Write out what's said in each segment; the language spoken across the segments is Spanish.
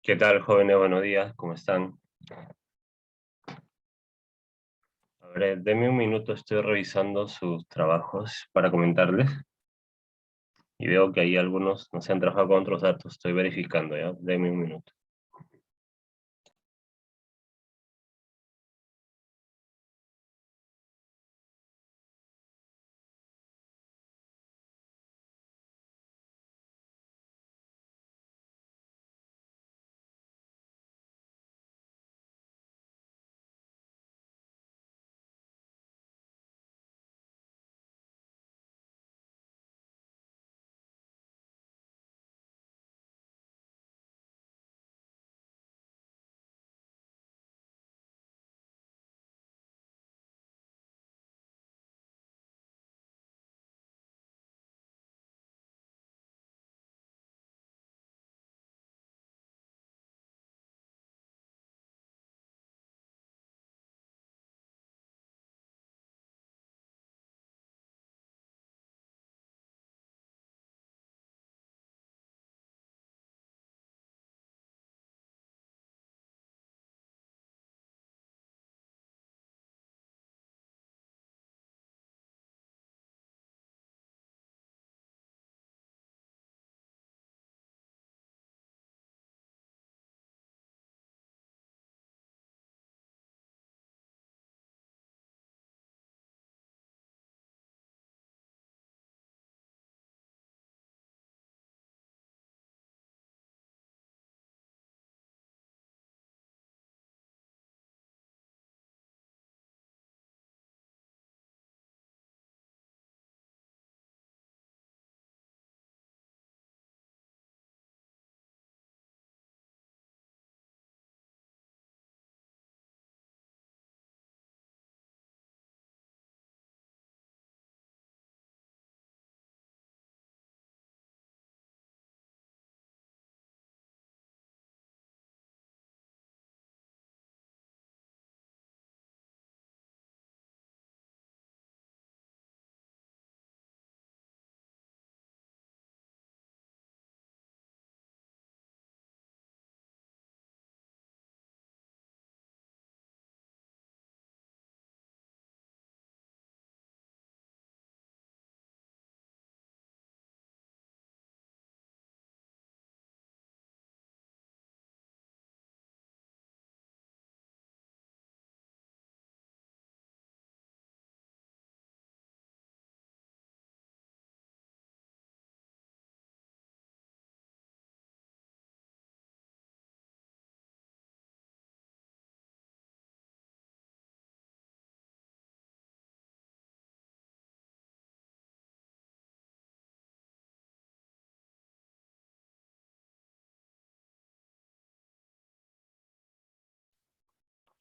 ¿Qué tal, jóvenes? Buenos días, ¿cómo están? A ver, denme un minuto, estoy revisando sus trabajos para comentarles. Y veo que ahí algunos no se han trabajado con otros datos, estoy verificando, ¿ya? Denme un minuto.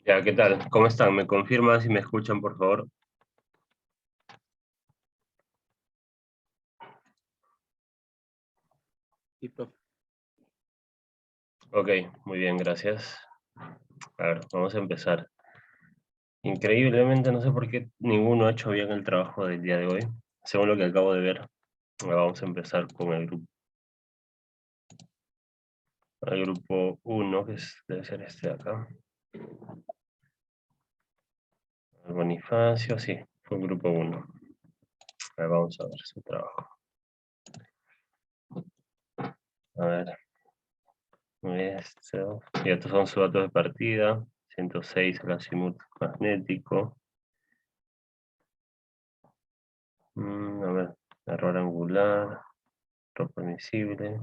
Ya, ¿qué tal? ¿Cómo están? ¿Me confirman si me escuchan, por favor? Sí, profe. Ok, muy bien, gracias. A ver, vamos a empezar. Increíblemente, no sé por qué ninguno ha hecho bien el trabajo del día de hoy, según lo que acabo de ver. Ahora vamos a empezar con el grupo 1, debe ser este de acá. El Bonifacio, sí, fue el grupo 1. A ver, vamos a ver su trabajo. A ver, esto. Y estos son sus datos de partida. 106 el azimut magnético. A ver, error angular, error permisible.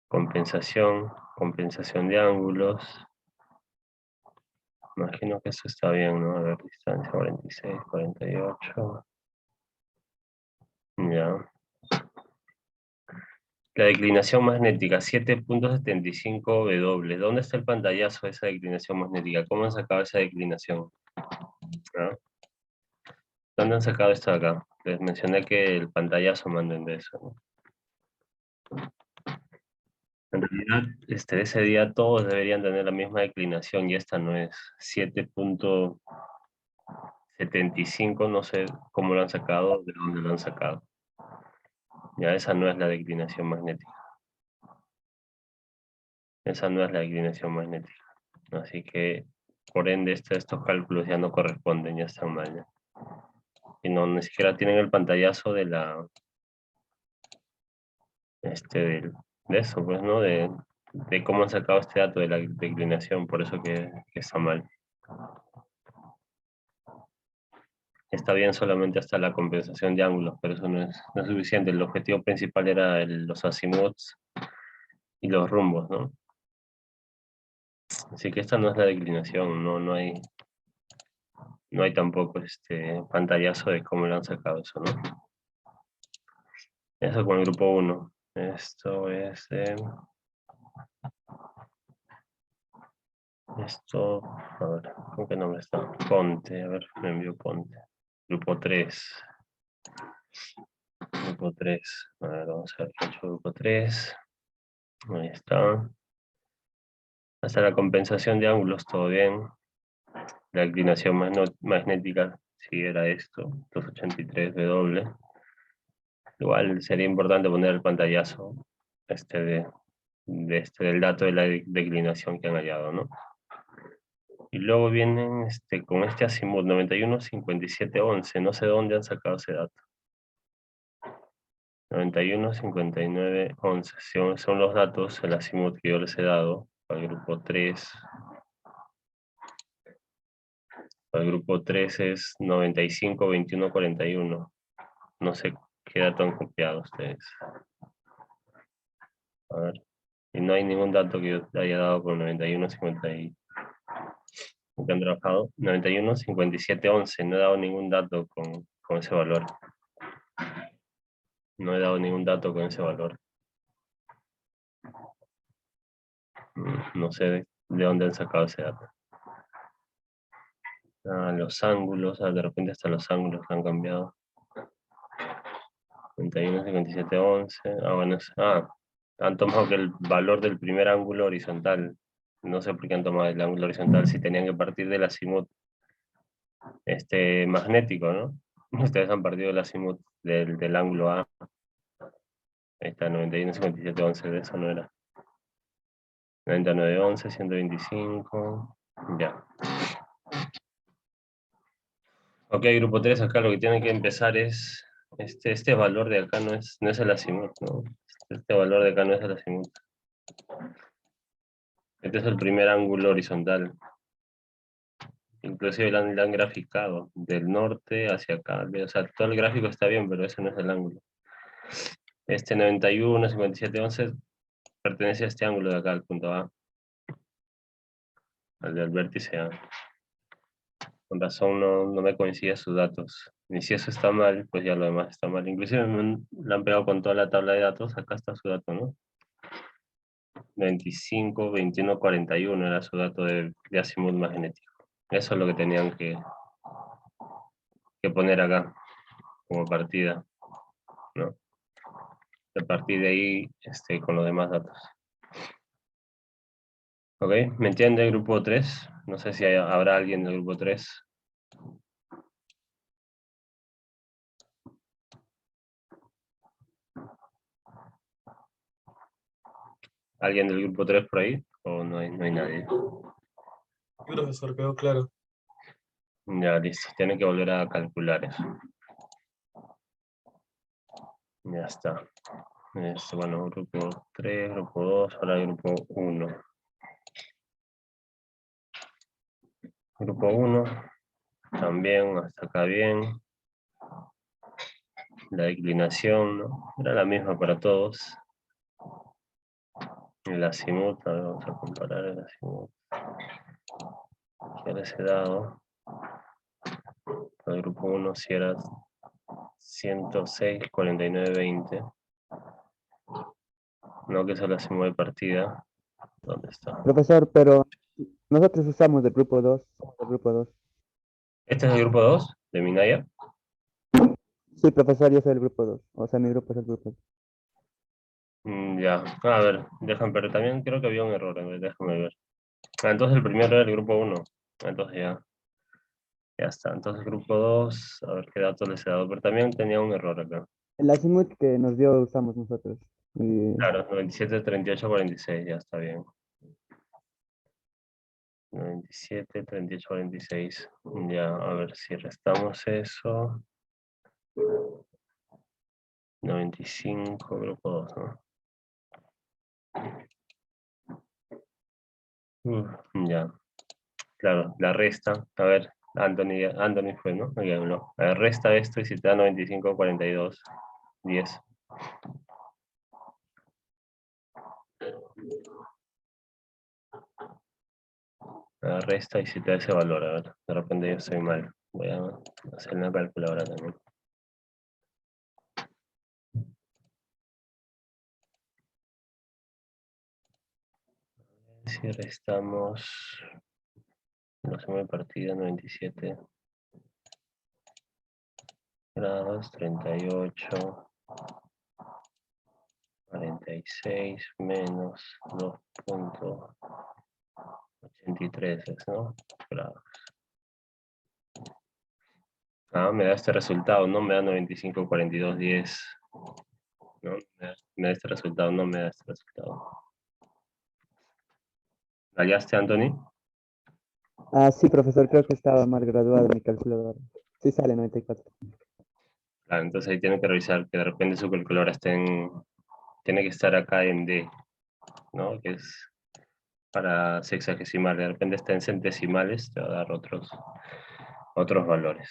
Compensación de ángulos. Imagino que eso está bien, ¿no? A ver, distancia 46, 48. Ya. La declinación magnética, 7.75 W. ¿Dónde está el pantallazo de esa declinación magnética? ¿Cómo han sacado esa declinación? ¿Ah? ¿Dónde han sacado esto de acá? Les mencioné que el pantallazo manden de eso, ¿no? En realidad, ese día todos deberían tener la misma declinación y esta no es 7.75, no sé cómo lo han sacado, de dónde lo han sacado. Ya esa no es la declinación magnética. Esa no es la declinación magnética. Así que, por ende, estos cálculos ya no corresponden, ya están mal. ¿Ya? Y no, ni siquiera tienen el pantallazo de la, de eso, pues, ¿no? De cómo han sacado este dato de la declinación, por eso que está mal. Está bien solamente hasta la compensación de ángulos, pero eso no es suficiente. El objetivo principal era los azimuths y los rumbos, ¿no? Así que esta no es la declinación, no hay tampoco pantallazo de cómo le han sacado eso, ¿no? Eso con el grupo 1. Esto es esto, a ver, ¿con qué nombre está? Ponte, a ver, me envió Ponte. Grupo 3. Grupo 3. A ver, vamos a ver qué ha hecho grupo 3. Ahí está. Hasta la compensación de ángulos, todo bien. La declinación magnética, si era esto, 283 W. Igual sería importante poner el pantallazo del dato de la declinación que han hallado, ¿no? Y luego vienen con este azimut 91, 57, 11. No sé dónde han sacado ese dato. 91, 59, 11. Son los datos, el azimut que yo les he dado para el grupo 3. Para el grupo 3 es 95, 21, 41. No sé qué dato han copiado ustedes. A ver. Y no hay ningún dato que yo haya dado con 91, 50 que han trabajado. 91, 57, 11. No he dado ningún dato con ese valor. No he dado ningún dato con ese valor. No sé de dónde han sacado ese dato. Los ángulos, de repente hasta los ángulos han cambiado. 91, 57, 11. Bueno, han tomado que el valor del primer ángulo horizontal. No sé por qué han tomado el ángulo horizontal si tenían que partir del azimut magnético, ¿no? Ustedes han partido del azimut del ángulo A. Ahí está, 91, 57, 11, de eso no era. 99, 11, 125, ya. Ok, grupo 3, acá lo que tienen que empezar es, este valor de acá no es el azimut, ¿no? Este valor de acá no es el azimut. Este es el primer ángulo horizontal. Inclusive lo han graficado del norte hacia acá. O sea, todo el gráfico está bien, pero ese no es el ángulo. Este 91, 57, 11 pertenece a este ángulo de acá, al punto A. Al del vértice A. Con razón no me coinciden sus datos. Y si eso está mal, pues ya lo demás está mal. Inclusive lo han pegado con toda la tabla de datos. Acá está su dato, ¿no? 25, 21, 41 era su dato de azimut magnético. Eso es lo que tenían que poner acá como partida, ¿no? A partir de ahí, con los demás datos. ¿Ok? ¿Me entiende el grupo 3? No sé si habrá alguien del grupo 3. ¿Alguien del grupo 3 por ahí? ¿O no hay nadie? Sí, profesor, quedó claro. Ya, listo. Tienen que volver a calcular eso. Ya está. Bueno, grupo 3, grupo 2, ahora el grupo 1. Grupo 1, también, hasta acá bien. La declinación, ¿no? Era la misma para todos. El azimut, a ver, vamos a comparar el azimut que les he dado. El grupo 1 si era 106, 49, 20. No, que es el azimut de partida. ¿Dónde está? Profesor, pero nosotros usamos del grupo 2, somos del grupo 2. ¿Este es el grupo 2 de Minaya? Sí, profesor, yo soy el grupo 2. O sea, mi grupo es el grupo 2. Ya, a ver, pero también creo que había un error, déjame ver. Entonces el primero era el grupo 1. Entonces ya está. Entonces grupo 2, a ver qué datos les he dado, pero también tenía un error acá. El azimut que nos dio usamos nosotros. Y Claro, 97, 38, 46, ya está bien. 97, 38, 46. Ya, a ver si restamos eso. 95, grupo 2, ¿no? Ya, claro, la resta. A ver, Anthony fue, ¿no? Ya habló. A ver, resta esto y si te da 95, 42, 10. La resta y si te da ese valor, a ver, de repente yo estoy mal. Voy a hacer una calculadora también. Si restamos la suma de partida 97 grados, 38, 46 menos 2.83, ¿no? Grados. Ah, me da este resultado, no me da 95, 42, 10. No, me da este resultado, no me da este resultado. ¿Hallaste, Anthony? Ah, sí, profesor, creo que estaba mal graduado mi calculadora. Sí sale 94. Claro, entonces ahí tiene que revisar que de repente su calculadora tiene que estar acá en D, ¿no? Que es para sexagesimales, de repente está en centesimales, te va a dar otros valores.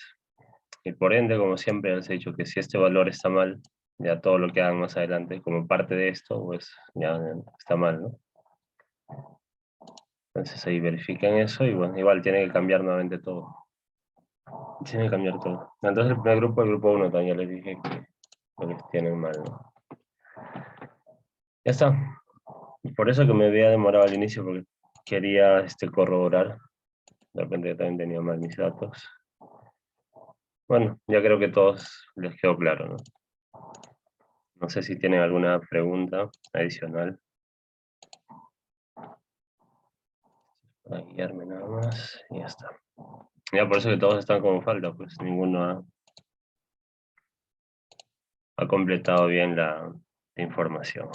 Y por ende, como siempre les he dicho, que si este valor está mal, ya todo lo que hagan más adelante, como parte de esto, pues ya está mal, ¿no? Entonces ahí verifiquen eso y bueno, igual tiene que cambiar nuevamente todo. Tiene que cambiar todo. Entonces el primer grupo, el grupo 1, también les dije que lo que tienen mal, ¿no? Ya está. Y por eso que me había demorado al inicio, porque quería corroborar. De repente yo también tenía mal mis datos. Bueno, ya creo que a todos les quedó claro, ¿no? No sé si tienen alguna pregunta adicional. Para guiarme nada más y ya está. Ya por eso que todos están como falta, pues ninguno ha completado bien la información.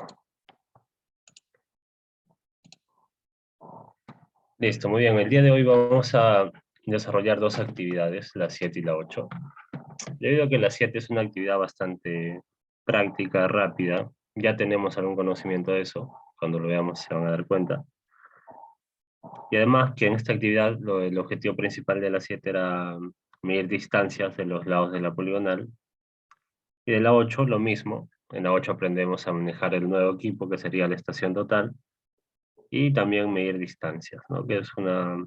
Listo, muy bien. El día de hoy vamos a desarrollar dos actividades, la 7 y la 8. Debido a que la 7 es una actividad bastante práctica, rápida, ya tenemos algún conocimiento de eso, cuando lo veamos se van a dar cuenta. Y además que en esta actividad el objetivo principal de la 7 era medir distancias de los lados de la poligonal. Y de la 8 lo mismo, en la 8 aprendemos a manejar el nuevo equipo que sería la estación total y también medir distancias, ¿no? Que es una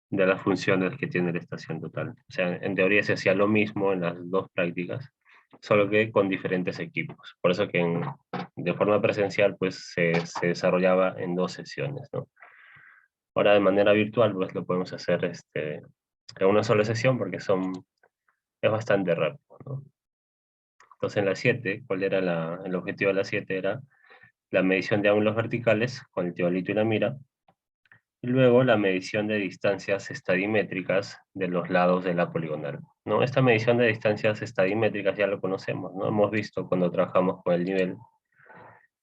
de las funciones que tiene la estación total. O sea, en teoría se hacía lo mismo en las dos prácticas, solo que con diferentes equipos. Por eso que de forma presencial pues se desarrollaba en dos sesiones, ¿no? Ahora de manera virtual pues lo podemos hacer en una sola sesión porque es bastante rápido, ¿no? Entonces en la 7, ¿cuál era el objetivo de la 7? Era la medición de ángulos verticales con el teodolito y la mira, y luego la medición de distancias estadimétricas de los lados de la poligonal, ¿no? Esta medición de distancias estadimétricas ya lo conocemos, ¿no? Hemos visto cuando trabajamos con el nivel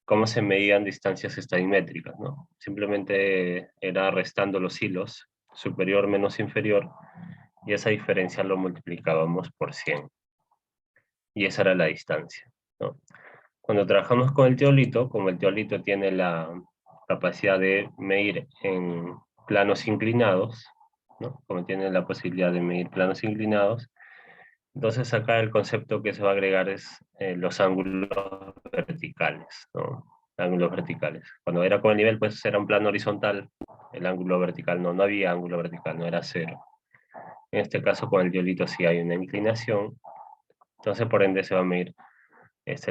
cómo se medían distancias estadimétricas, ¿no? Simplemente era restando los hilos, superior menos inferior, y esa diferencia lo multiplicábamos por 100. Y esa era la distancia, ¿no? Cuando trabajamos con el teodolito, como el teodolito tiene la capacidad de medir en planos inclinados, ¿no? Como tiene la posibilidad de medir planos inclinados, entonces acá el concepto que se va a agregar es los ángulos verticales, ¿no? Ángulos verticales. Cuando era con el nivel, pues era un plano horizontal, el ángulo vertical no había ángulo vertical, no era 0. En este caso con el teodolito sí hay una inclinación, entonces por ende se va a medir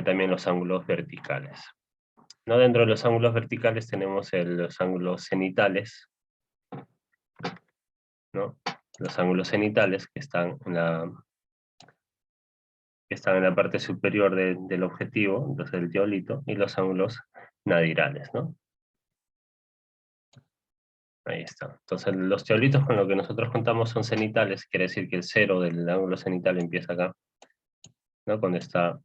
también los ángulos verticales. ¿No? Dentro de los ángulos verticales tenemos los ángulos cenitales, ¿no? Los ángulos cenitales que están en la parte superior del objetivo, entonces el teodolito, y los ángulos nadirales, ¿no? Ahí está. Entonces los teodolitos con lo que nosotros contamos son cenitales, quiere decir que el 0 del ángulo cenital empieza acá, ¿no? Cuando está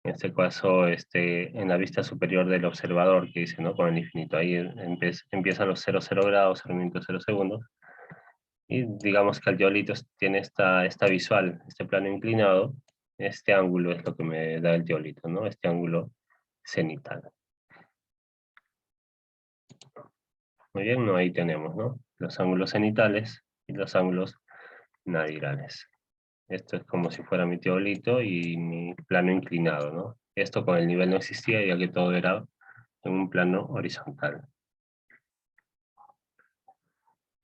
En este caso, en la vista superior del observador, que dice, ¿no? Con el infinito. Ahí empiezan los 0 grados, 0 segundos. Y digamos que el teolito tiene esta visual, este plano inclinado. Este ángulo es lo que me da el teolito, ¿no? Este ángulo cenital. Muy bien, ¿no? Ahí tenemos, ¿no? Los ángulos cenitales y los ángulos nadirales. Esto es como si fuera mi teolito y mi plano inclinado, ¿no? Esto con el nivel no existía, ya que todo era en un plano horizontal.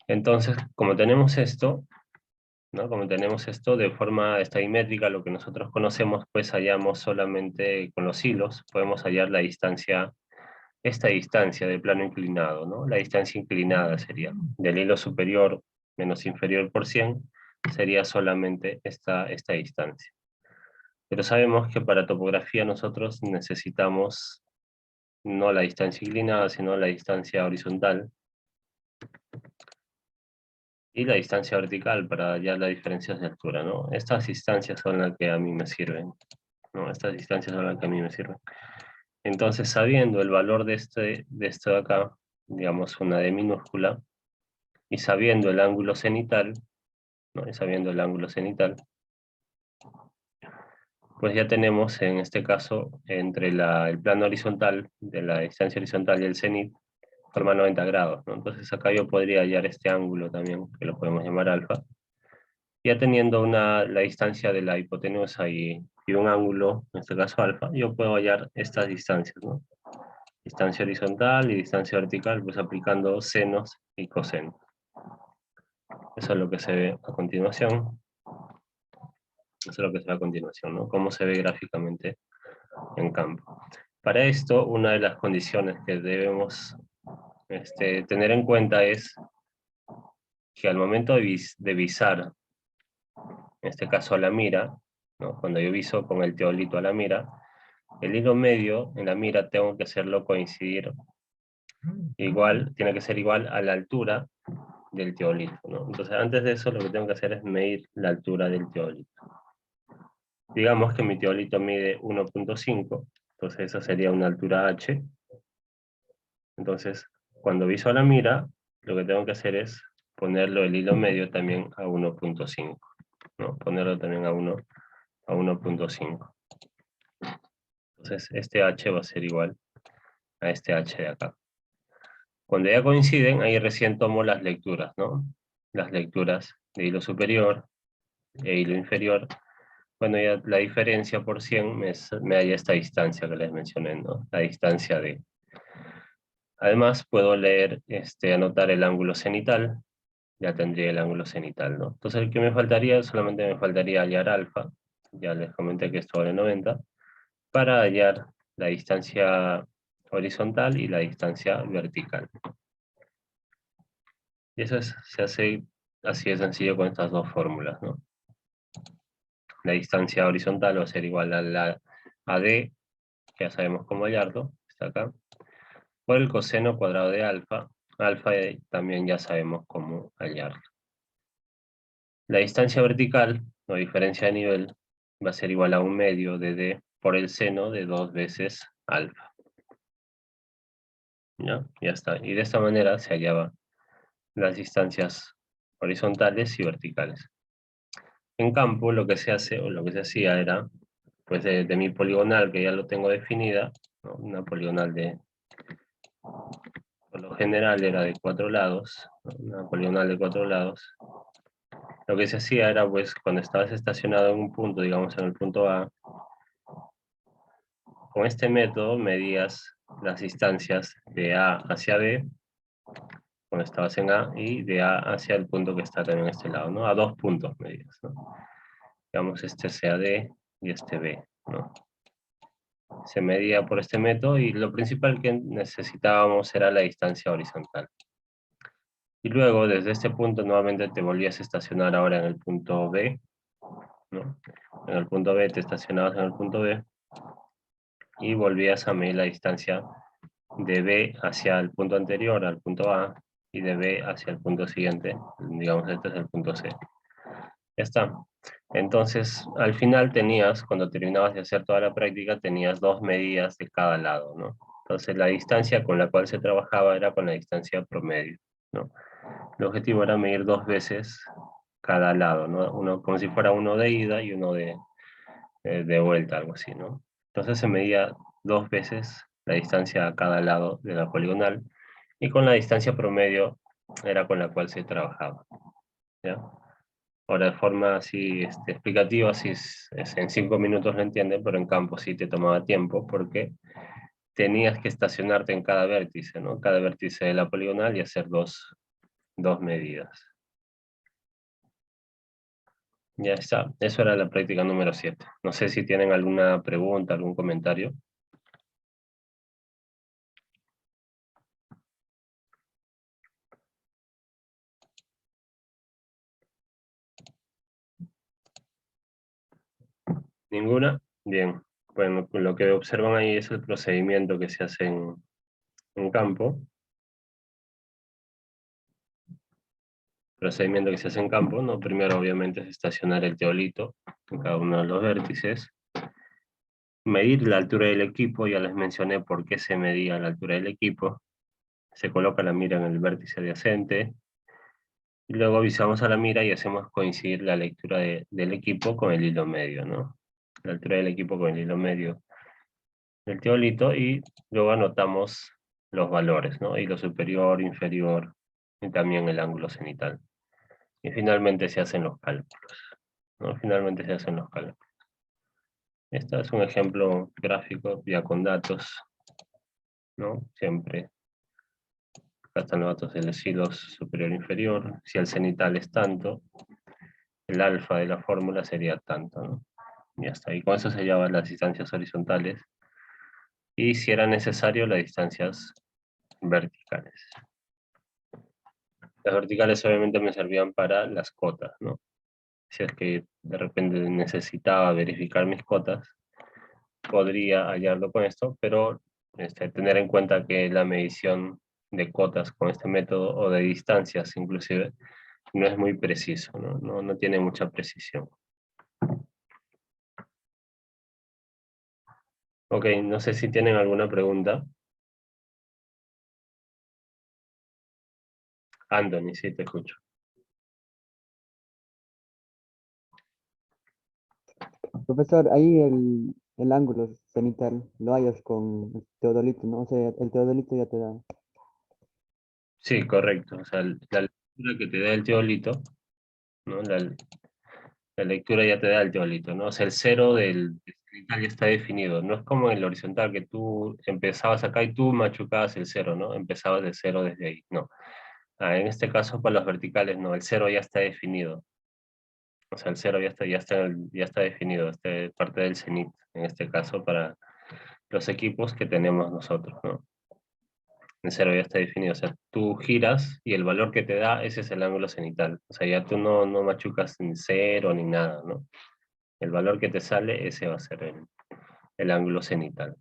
Entonces, como tenemos esto, ¿no? Como tenemos esto de forma estadimétrica, lo que nosotros conocemos, pues hallamos solamente con los hilos, podemos hallar la distancia, esta distancia del plano inclinado, ¿no? La distancia inclinada sería del hilo superior menos inferior por 100, sería solamente esta distancia. Pero sabemos que para topografía nosotros necesitamos no la distancia inclinada, sino la distancia horizontal y la distancia vertical para hallar las diferencias de altura, ¿no? Estas distancias son las que a mí me sirven, ¿no? Estas distancias son las que a mí me sirven. Entonces, sabiendo el valor de esto de acá, digamos una D minúscula, y sabiendo el ángulo cenital, ¿no? Y sabiendo el ángulo cenital, pues ya tenemos en este caso entre el plano horizontal, de la distancia horizontal y el cenit, forma 90 grados, ¿no? Entonces acá yo podría hallar este ángulo también, que lo podemos llamar alfa, ya teniendo la distancia de la hipotenusa y un ángulo, en este caso alfa, yo puedo hallar estas distancias, ¿no? Distancia horizontal y distancia vertical, pues aplicando senos y cosenos. Eso es lo que se ve a continuación. Eso es lo que se ve a continuación, ¿no? Cómo se ve gráficamente en campo. Para esto, una de las condiciones que debemos tener en cuenta es que al momento de visar, en este caso a la mira, ¿no? Cuando yo viso con el teolito a la mira, el hilo medio en la mira tengo que hacerlo coincidir igual, tiene que ser igual a la altura del teolito, ¿no? Entonces antes de eso lo que tengo que hacer es medir la altura del teolito. Digamos que mi teolito mide 1.5, entonces esa sería una altura h. Entonces cuando viso a la mira, lo que tengo que hacer es ponerlo el hilo medio también a 1.5, ¿no? Ponerlo también a 1.5. Entonces este h va a ser igual a este h de acá. Cuando ya coinciden, ahí recién tomo las lecturas, ¿no? Las lecturas de hilo superior e hilo inferior. Bueno, ya la diferencia por 100 me halla esta distancia que les mencioné, ¿no? La distancia de... Además, puedo leer, anotar el ángulo cenital. Ya tendría el ángulo cenital, ¿no? Entonces, el que me faltaría, solamente me faltaría hallar alfa. Ya les comenté que esto vale 90. Para hallar la distancia horizontal y la distancia vertical. Y eso se hace así de sencillo con estas dos fórmulas, ¿no? La distancia horizontal va a ser igual a la AD, que ya sabemos cómo hallarlo, está acá, por el coseno cuadrado de alfa. Alfa también ya sabemos cómo hallarlo. La distancia vertical, o diferencia de nivel, va a ser igual a 1/2 de D por el seno de 2 veces alfa. ¿Ya? Ya está. Y de esta manera se hallaba las distancias horizontales y verticales. En campo lo que se hace, o lo que se hacía era, pues de mi poligonal, que ya lo tengo definida, ¿no? Una poligonal por lo general era de 4 lados, ¿no? Una poligonal de 4 lados. Lo que se hacía era, pues, cuando estabas estacionado en un punto, digamos en el punto A, con este método medías las distancias de A hacia B, cuando estabas en A, y de A hacia el punto que está también a este lado, ¿no? A 2 puntos medías, ¿no? Digamos, este sea D y este B, ¿no? Se medía por este método y lo principal que necesitábamos era la distancia horizontal. Y luego, desde este punto, nuevamente te volvías a estacionar ahora en el punto B, ¿no? En el punto B te estacionabas en el punto B y volvías a medir la distancia de B hacia el punto anterior, al punto A, y de B hacia el punto siguiente, digamos este es el punto C. Ya está. Entonces, al final tenías, cuando terminabas de hacer toda la práctica, tenías 2 medidas de cada lado, ¿no? Entonces, la distancia con la cual se trabajaba era con la distancia promedio, ¿no? El objetivo era medir 2 veces cada lado, ¿no? Uno, como si fuera uno de ida y uno de vuelta, algo así, ¿no? Entonces se medía 2 veces la distancia a cada lado de la poligonal, y con la distancia promedio era con la cual se trabajaba, ¿ya? Ahora, de forma así explicativa, si en 5 minutos lo entienden, pero en campo sí te tomaba tiempo, porque tenías que estacionarte en cada vértice, ¿no? Cada vértice de la poligonal y hacer dos medidas. Ya está, eso era la práctica número 7. No sé si tienen alguna pregunta, algún comentario. ¿Ninguna? Bien. Bueno, lo que observan ahí es el procedimiento que se hace en campo. Procedimiento que se hace en campo, ¿no? Primero, obviamente, es estacionar el teolito en cada uno de los vértices. Medir la altura del equipo, ya les mencioné por qué se medía la altura del equipo. Se coloca la mira en el vértice adyacente. Y luego avisamos a la mira y hacemos coincidir la lectura del equipo con el hilo medio, ¿no? La altura del equipo con el hilo medio del teolito, y luego anotamos los valores, ¿no? Hilo superior, inferior, y también el ángulo cenital. Y finalmente se hacen los cálculos, ¿no? Finalmente se hacen los cálculos. Este es un ejemplo gráfico ya con datos, ¿no? Siempre. Acá están los datos del hilo superior e inferior. Si el cenital es tanto, el alfa de la fórmula sería tanto, ¿no? Y hasta ahí. Con eso se llaman las distancias horizontales. Y si era necesario, las distancias verticales. Las verticales obviamente me servían para las cotas, ¿no? Si es que de repente necesitaba verificar mis cotas, podría hallarlo con esto, pero tener en cuenta que la medición de cotas con este método, o de distancias inclusive, no es muy preciso, ¿no? No tiene mucha precisión. Ok, no sé si tienen alguna pregunta. Anthony, sí, te escucho. Profesor, ahí el ángulo cenital lo hallas con el teodolito, ¿no? O sea, el teodolito ya te da. Sí, correcto. O sea, la lectura que te da el teolito, ¿no? La lectura ya te da el teolito, ¿no? O sea, el cero del cenital ya está definido. No es como en el horizontal, que tú empezabas acá y tú machucabas el cero, ¿no? Empezabas de cero desde ahí. No. En este caso, para los verticales, no. El cero ya está definido. O sea, el cero ya está definido. Parte del cenit, en este caso, para los equipos que tenemos nosotros, ¿no? El cero ya está definido. O sea, tú giras y el valor que te da, ese es el ángulo cenital. O sea, ya tú no machucas ni cero ni nada, ¿no? El valor que te sale, ese va a ser el ángulo cenital.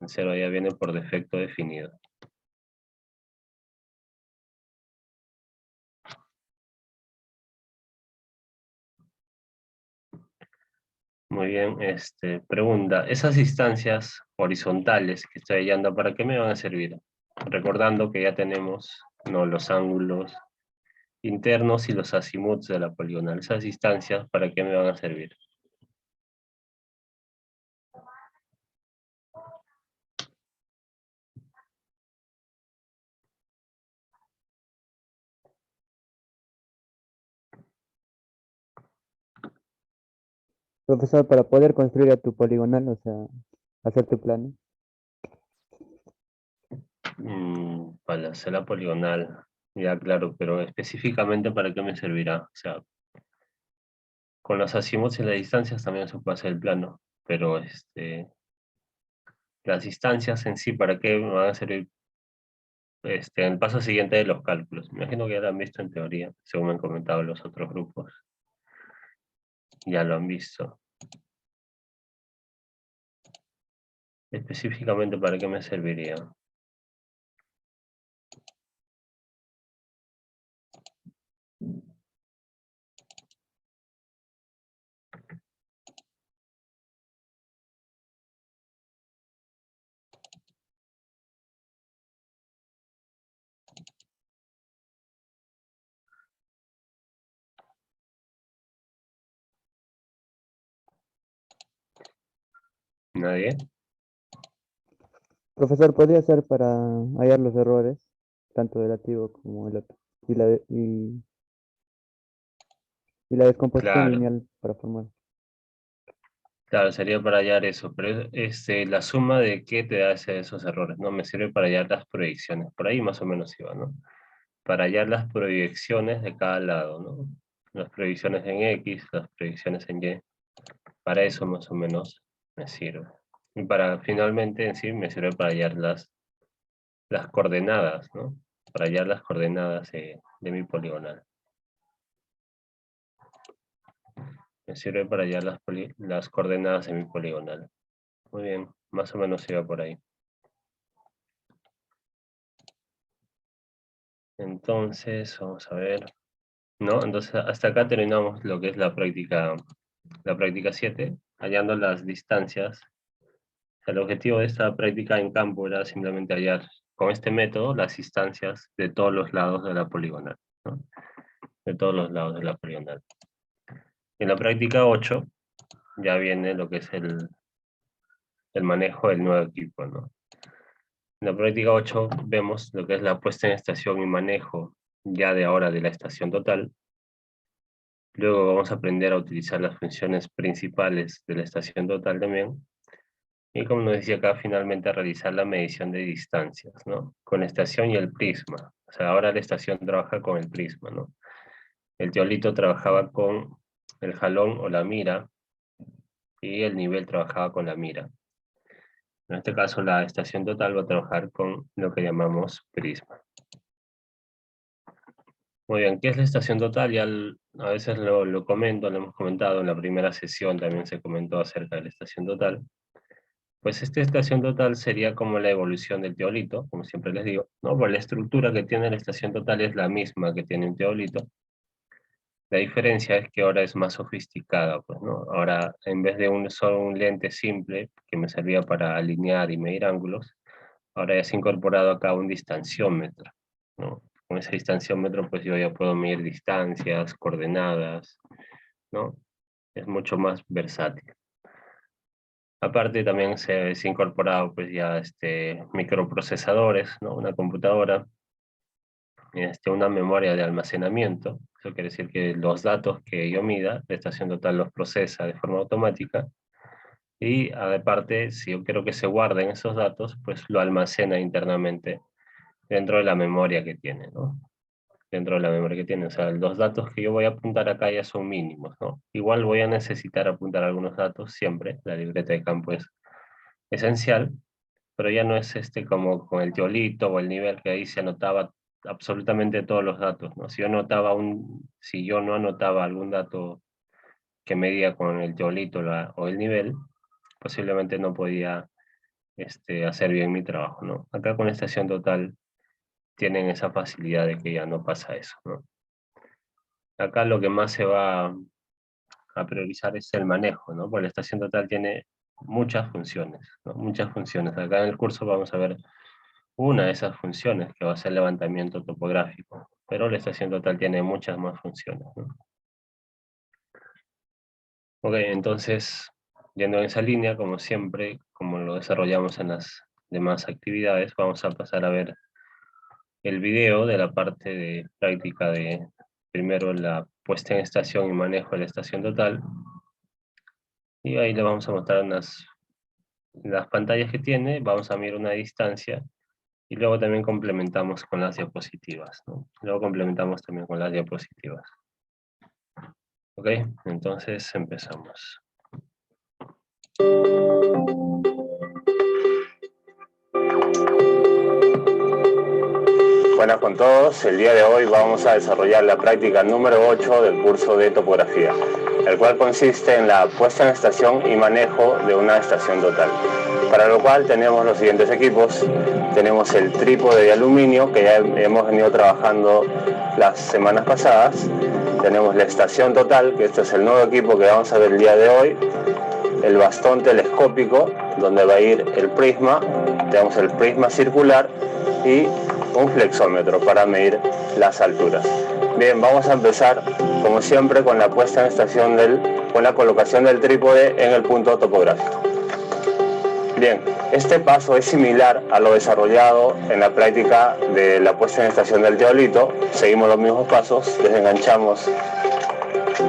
El cero ya viene por defecto definido. Muy bien, pregunta, esas distancias horizontales que estoy hallando, ¿para qué me van a servir? Recordando que ya tenemos, ¿no?, los ángulos internos y los azimuts de la poligonal. Esas distancias, ¿para qué me van a servir? Profesor, para poder construir a tu poligonal, o sea, hacer tu plano. Para hacer la poligonal, ya claro, pero específicamente ¿para qué me servirá? O sea, con los azimuts y las distancias también se puede hacer el plano, pero las distancias en sí, ¿para qué me van a servir? En el paso siguiente de los cálculos. Me imagino que ya lo han visto en teoría, según me han comentado los otros grupos. Ya lo han visto. Específicamente, ¿para qué me serviría? ¿Nadie? Profesor, ¿podría ser para hallar los errores, tanto del activo como el otro? Y la descomposición Claro, lineal para formar. claro, sería para hallar eso, pero la suma de qué te da esos errores, ¿no? Me sirve para hallar las proyecciones, por ahí más o menos iba, ¿no? Para hallar las proyecciones de cada lado, ¿no? Las proyecciones en X, las proyecciones en Y, para eso más o menos me sirve. Y para finalmente en sí me sirve para hallar las coordenadas, ¿no? Para hallar las coordenadas de mi poligonal. Me sirve para hallar las coordenadas de mi poligonal. Muy bien, más o menos iba por ahí. Entonces, vamos a ver. ¿No? Entonces, hasta acá terminamos lo que es la práctica 7, hallando las distancias. O sea, el objetivo de esta práctica en campo era simplemente hallar con este método las distancias de todos los lados de la poligonal, ¿no? De todos los lados de la poligonal. En la práctica 8 ya viene lo que es el manejo del nuevo equipo, ¿no? En la práctica 8 vemos lo que es la puesta en estación y manejo ya de ahora de la estación total. Luego vamos a aprender a utilizar las funciones principales de la estación total también. Y como nos decía acá, finalmente a realizar la medición de distancias, ¿no? Con la estación y el prisma. O sea, ahora la estación trabaja con el prisma, ¿no? El teolito trabajaba con el jalón o la mira, y el nivel trabajaba con la mira. En este caso, la estación total va a trabajar con lo que llamamos prisma. Muy bien, ¿qué es la estación total? Ya a veces lo comento, lo hemos comentado en la primera sesión, también se comentó acerca de la estación total. Pues esta estación total sería como la evolución del teolito, como siempre les digo, ¿no? Pues la estructura que tiene la estación total es la misma que tiene un teolito. La diferencia es que ahora es más sofisticada, pues, ¿no? Ahora, en vez de solo un lente simple, que me servía para alinear y medir ángulos, ahora ya se ha incorporado acá un distanciómetro, ¿no? Con ese distanciómetro, pues yo ya puedo medir distancias, coordenadas, ¿no? Es mucho más versátil. Aparte también se ha incorporado pues ya microprocesadores, ¿no? Una computadora, una memoria de almacenamiento. Eso quiere decir que los datos que yo mida, la estación total los procesa de forma automática. Y aparte, si yo quiero que se guarden esos datos, pues lo almacena internamente dentro de la memoria que tiene, ¿no? Dentro de la memoria que tiene. O sea, los datos que yo voy a apuntar acá ya son mínimos, ¿no? Igual voy a necesitar apuntar algunos datos siempre. La libreta de campo es esencial, pero ya no es como con el teolito o el nivel, que ahí se anotaba absolutamente todos los datos, ¿no? Si yo no anotaba algún dato que medía con el teolito o el nivel, posiblemente no podía hacer bien mi trabajo, ¿no? Acá con la estación total tienen esa facilidad de que ya no pasa eso, ¿no? Acá lo que más se va a priorizar es el manejo, ¿no? Porque la estación total tiene muchas funciones, ¿no? Muchas funciones. Acá en el curso vamos a ver una de esas funciones, que va a ser levantamiento topográfico, pero la estación total tiene muchas más funciones, ¿no? Ok, entonces, yendo en esa línea, como siempre, como lo desarrollamos en las demás actividades, vamos a pasar a ver el video de la parte de práctica de, primero, la puesta en estación y manejo de la estación total, y ahí le vamos a mostrar las pantallas que tiene, vamos a medir una distancia, y luego también complementamos con las diapositivas, ¿no? Luego complementamos también con las diapositivas. Ok, entonces empezamos. Buenas con todos, el día de hoy vamos a desarrollar la práctica número 8 del curso de topografía, el cual consiste en la puesta en estación y manejo de una estación total. Para lo cual tenemos los siguientes equipos. Tenemos el trípode de aluminio, que ya hemos venido trabajando las semanas pasadas. Tenemos la estación total, que este es el nuevo equipo que vamos a ver el día de hoy. El bastón telescópico, donde va a ir el prisma. Tenemos el prisma circular y un flexómetro para medir las alturas. Bien, vamos a empezar como siempre con la puesta en estación con la colocación del trípode en el punto topográfico. Bien, este paso es similar a lo desarrollado en la práctica de la puesta en estación del teodolito. Seguimos los mismos pasos, desenganchamos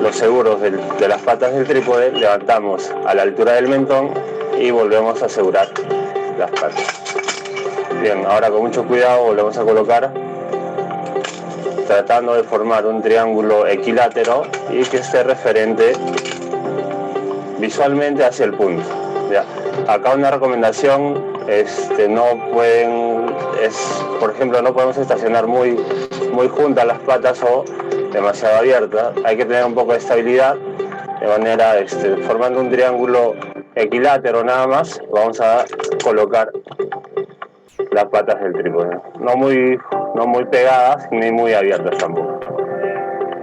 los seguros de las patas del trípode, levantamos a la altura del mentón y volvemos a asegurar las patas. Bien, ahora con mucho cuidado volvemos a colocar, tratando de formar un triángulo equilátero y que esté referente visualmente hacia el punto. ¿Ya? Acá una recomendación, por ejemplo, no podemos estacionar muy juntas las patas o demasiado abiertas. Hay que tener un poco de estabilidad, de manera, formando un triángulo equilátero nada más, vamos a colocar las patas del trípode. No muy pegadas ni muy abiertas tampoco.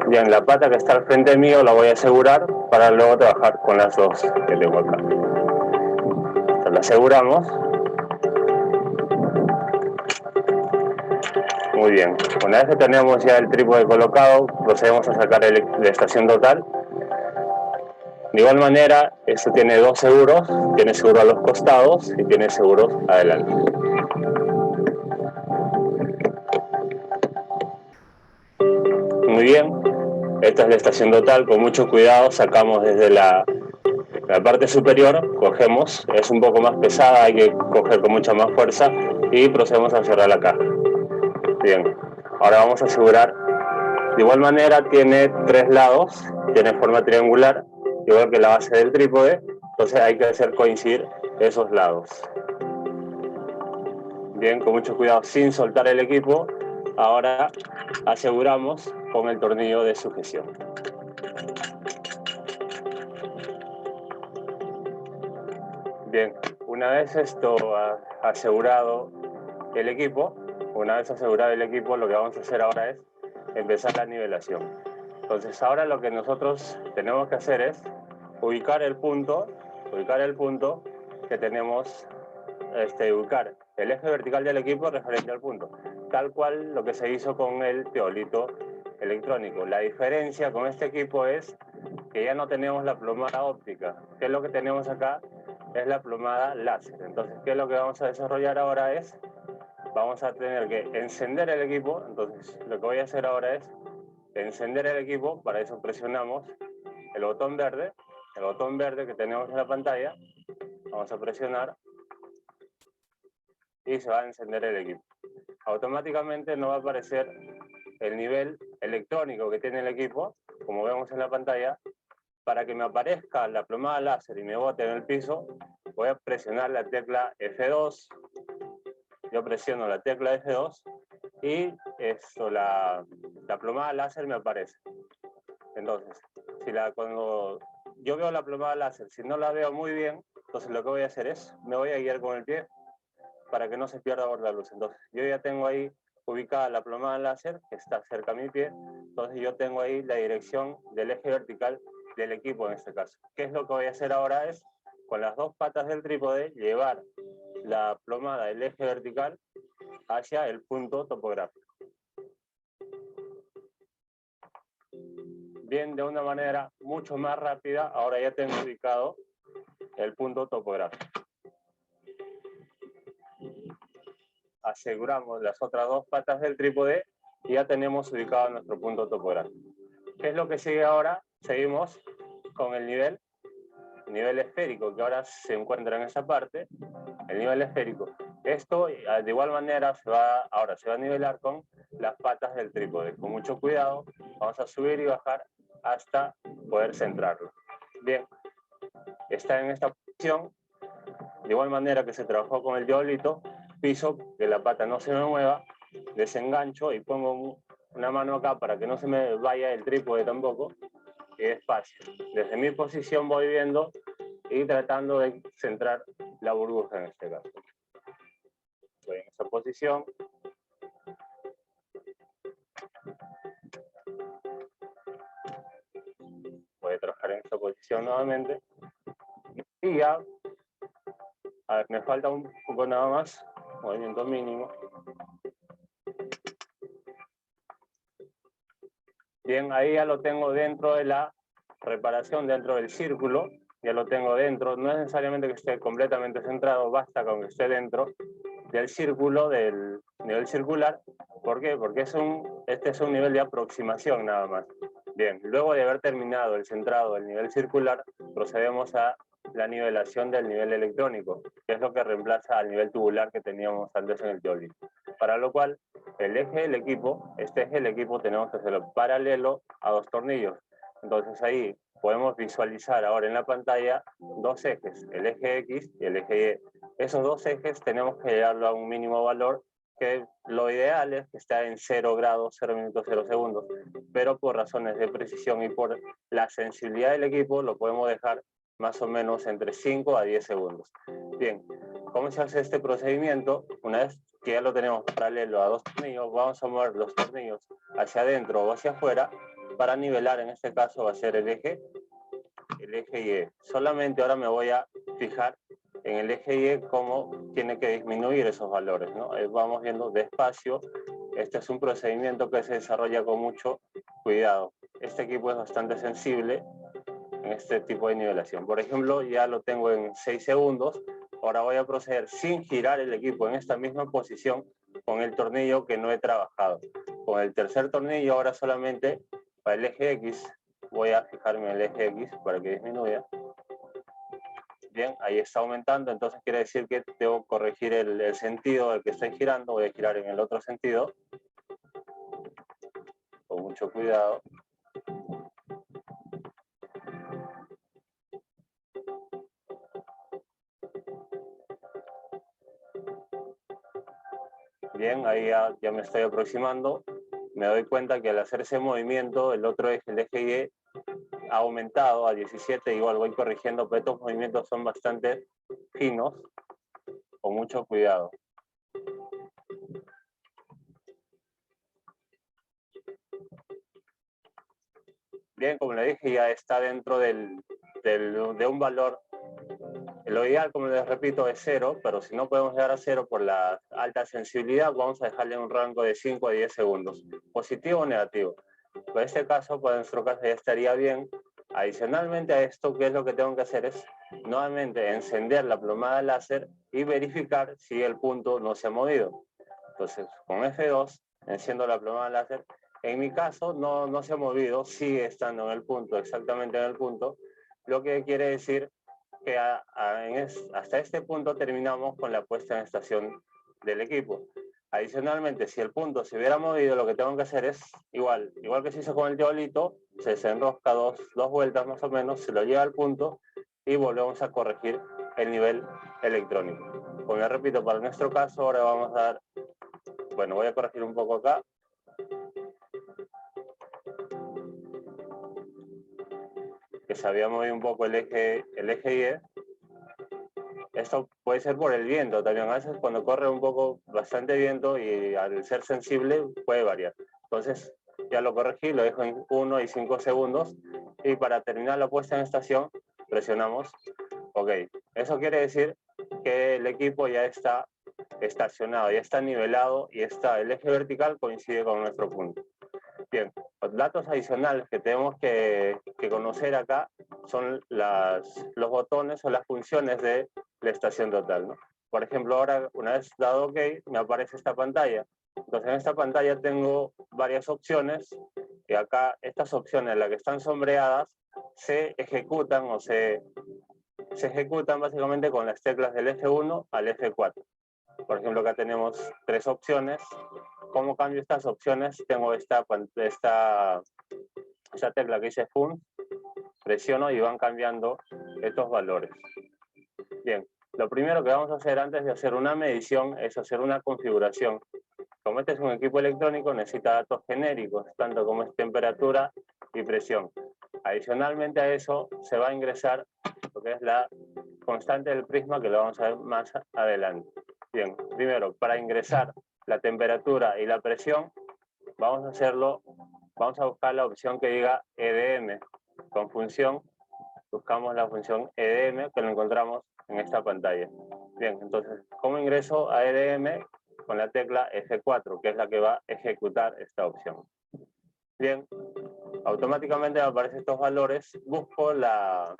Bien, la pata que está al frente mío la voy a asegurar para luego trabajar con las dos que tengo acá. Entonces, la aseguramos. Muy bien. Una vez que tenemos ya el trípode colocado, procedemos a sacar la estación total. De igual manera, esto tiene dos seguros. Tiene seguro a los costados y tiene seguros adelante. Muy bien. Esta es la estación total. Con mucho cuidado sacamos desde la parte superior, cogemos, es un poco más pesada, hay que coger con mucha más fuerza y procedemos a cerrar la caja. Bien, ahora vamos a asegurar. De igual manera tiene tres lados, tiene forma triangular, igual que la base del trípode, entonces hay que hacer coincidir esos lados. Bien, con mucho cuidado, sin soltar el equipo, ahora aseguramos con el tornillo de sujeción. Bien, una vez esto asegurado el equipo, lo que vamos a hacer ahora es empezar la nivelación. Entonces ahora lo que nosotros tenemos que hacer es ubicar el punto que tenemos, ubicar el eje vertical del equipo referente al punto, tal cual lo que se hizo con el teodolito electrónico. La diferencia con este equipo es que ya no tenemos la plomada óptica, que es lo que tenemos acá, es la plomada láser. Entonces, ¿qué es lo que vamos a desarrollar ahora? Vamos a tener que encender el equipo. Entonces, lo que voy a hacer ahora es encender el equipo. Para eso presionamos el botón verde que tenemos en la pantalla. Vamos a presionar y se va a encender el equipo. Automáticamente nos va a aparecer el nivel electrónico que tiene el equipo, como vemos en la pantalla. Para que me aparezca la plomada láser y me bote en el piso, voy a presionar la tecla F2. Yo presiono la tecla F2 y la plomada láser me aparece. Entonces, cuando yo veo la plomada láser, si no la veo muy bien, entonces lo que voy a hacer es, me voy a guiar con el pie para que no se pierda por la luz. Entonces, yo ya tengo ahí ubicada la plomada láser, que está cerca a mi pie. Entonces, yo tengo ahí la dirección del eje vertical del equipo en este caso. ¿Qué es lo que voy a hacer ahora? Es, con las dos patas del trípode, llevar la plomada del eje vertical hacia el punto topográfico. Bien, de una manera mucho más rápida, ahora ya tengo ubicado el punto topográfico. Aseguramos las otras dos patas del trípode y ya tenemos ubicado nuestro punto topográfico. ¿Qué es lo que sigue ahora? Seguimos con el nivel esférico, que ahora se encuentra en esa parte, el nivel esférico. Esto, de igual manera, ahora se va a nivelar con las patas del trípode. Con mucho cuidado, vamos a subir y bajar hasta poder centrarlo. Bien, está en esta posición, de igual manera que se trabajó con el teodolito, piso que la pata no se me mueva, desengancho y pongo una mano acá para que no se me vaya el trípode tampoco, y despacio. Desde mi posición voy viendo y tratando de centrar la burbuja en este caso. Estoy en esa posición. Voy a trabajar en esta posición nuevamente. Y ya, a ver, me falta un poco nada más, movimiento mínimo. Bien, ahí ya lo tengo dentro de la reparación, dentro del círculo. ya lo tengo dentro. No es necesariamente que esté completamente centrado, basta con que esté dentro del círculo, del nivel circular. ¿Por qué? Porque este es un nivel de aproximación nada más. Bien, luego de haber terminado el centrado del nivel circular, procedemos a la nivelación del nivel electrónico, que es lo que reemplaza al nivel tubular que teníamos antes en el teolito. Para lo cual, el eje del equipo, este eje del equipo tenemos que hacerlo paralelo a 2 tornillos. Entonces ahí podemos visualizar ahora en la pantalla 2 ejes, el eje X y el eje Y. Esos 2 ejes tenemos que llevarlo a un mínimo valor, que lo ideal es que esté en 0 grados, 0 minutos, 0 segundos, pero por razones de precisión y por la sensibilidad del equipo lo podemos dejar más o menos entre 5 a 10 segundos. Bien, ¿cómo se hace este procedimiento? Una vez que ya lo tenemos paralelo a 2 tornillos, vamos a mover los tornillos hacia adentro o hacia afuera para nivelar, en este caso va a ser el eje Y. Solamente ahora me voy a fijar en el eje Y cómo tiene que disminuir esos valores, ¿no? Vamos viendo despacio. Este es un procedimiento que se desarrolla con mucho cuidado. Este equipo es bastante sensible en este tipo de nivelación. Por ejemplo, ya lo tengo en 6 segundos. Ahora voy a proceder sin girar el equipo en esta misma posición con el tornillo que no he trabajado. Con el tercer tornillo ahora solamente para el eje X voy a fijarme en el eje X para que disminuya. Bien, ahí está aumentando, entonces quiere decir que debo corregir el sentido del que estoy girando. Voy a girar en el otro sentido con mucho cuidado. Bien, ahí ya me estoy aproximando. Me doy cuenta que al hacer ese movimiento, el otro eje, el eje Y, ha aumentado a 17. Igual voy corrigiendo, pero estos movimientos son bastante finos, con mucho cuidado. Bien, como le dije, ya está dentro de un valor. Lo ideal, como les repito, es 0, pero si no podemos llegar a 0 por la alta sensibilidad, vamos a dejarle un rango de 5 a 10 segundos, positivo o negativo. En este caso, para nuestro caso ya estaría bien. Adicionalmente a esto, ¿qué es lo que tengo que hacer? Es nuevamente encender la plomada láser y verificar si el punto no se ha movido. Entonces, con F2, enciendo la plomada láser. En mi caso, no se ha movido, sigue estando en el punto, exactamente en el punto, lo que quiere decir que hasta este punto terminamos con la puesta en estación del equipo. Adicionalmente, si el punto se hubiera movido, lo que tengo que hacer es igual que se hizo con el teolito, se desenrosca dos vueltas más o menos, se lo lleva al punto y volvemos a corregir el nivel electrónico. Como les repito, para nuestro caso, ahora vamos a dar, bueno, voy a corregir un poco acá. Que se había movido un poco el eje Y. Esto puede ser por el viento también. A veces cuando corre un poco bastante viento y al ser sensible puede variar. Entonces ya lo corregí, lo dejo en 1 y 5 segundos. Y para terminar la puesta en estación presionamos OK. Eso quiere decir que el equipo ya está estacionado, ya está nivelado y el eje vertical coincide con nuestro punto. Bien, los datos adicionales que tenemos que conocer acá son los botones o las funciones de la estación total, ¿no? Por ejemplo, ahora, una vez dado OK, me aparece esta pantalla. Entonces, en esta pantalla tengo varias opciones y acá estas opciones, las que están sombreadas, se ejecutan o se ejecutan básicamente con las teclas del F1 al F4. Por ejemplo, acá tenemos 3 opciones. ¿Cómo cambio estas opciones? Tengo esta tecla que dice Fun, presiono y van cambiando estos valores. Bien, lo primero que vamos a hacer antes de hacer una medición es hacer una configuración. Como este es un equipo electrónico, necesita datos genéricos, tanto como es temperatura y presión. Adicionalmente a eso, se va a ingresar lo que es la constante del prisma, que lo vamos a ver más adelante. Bien, primero, para ingresar la temperatura y la presión, vamos a buscar la opción que diga EDM. Con función, buscamos la función EDM, que lo encontramos en esta pantalla. Bien, entonces, ¿cómo ingreso a EDM? Con la tecla F4, que es la que va a ejecutar esta opción. Bien, automáticamente me aparecen estos valores. Busco la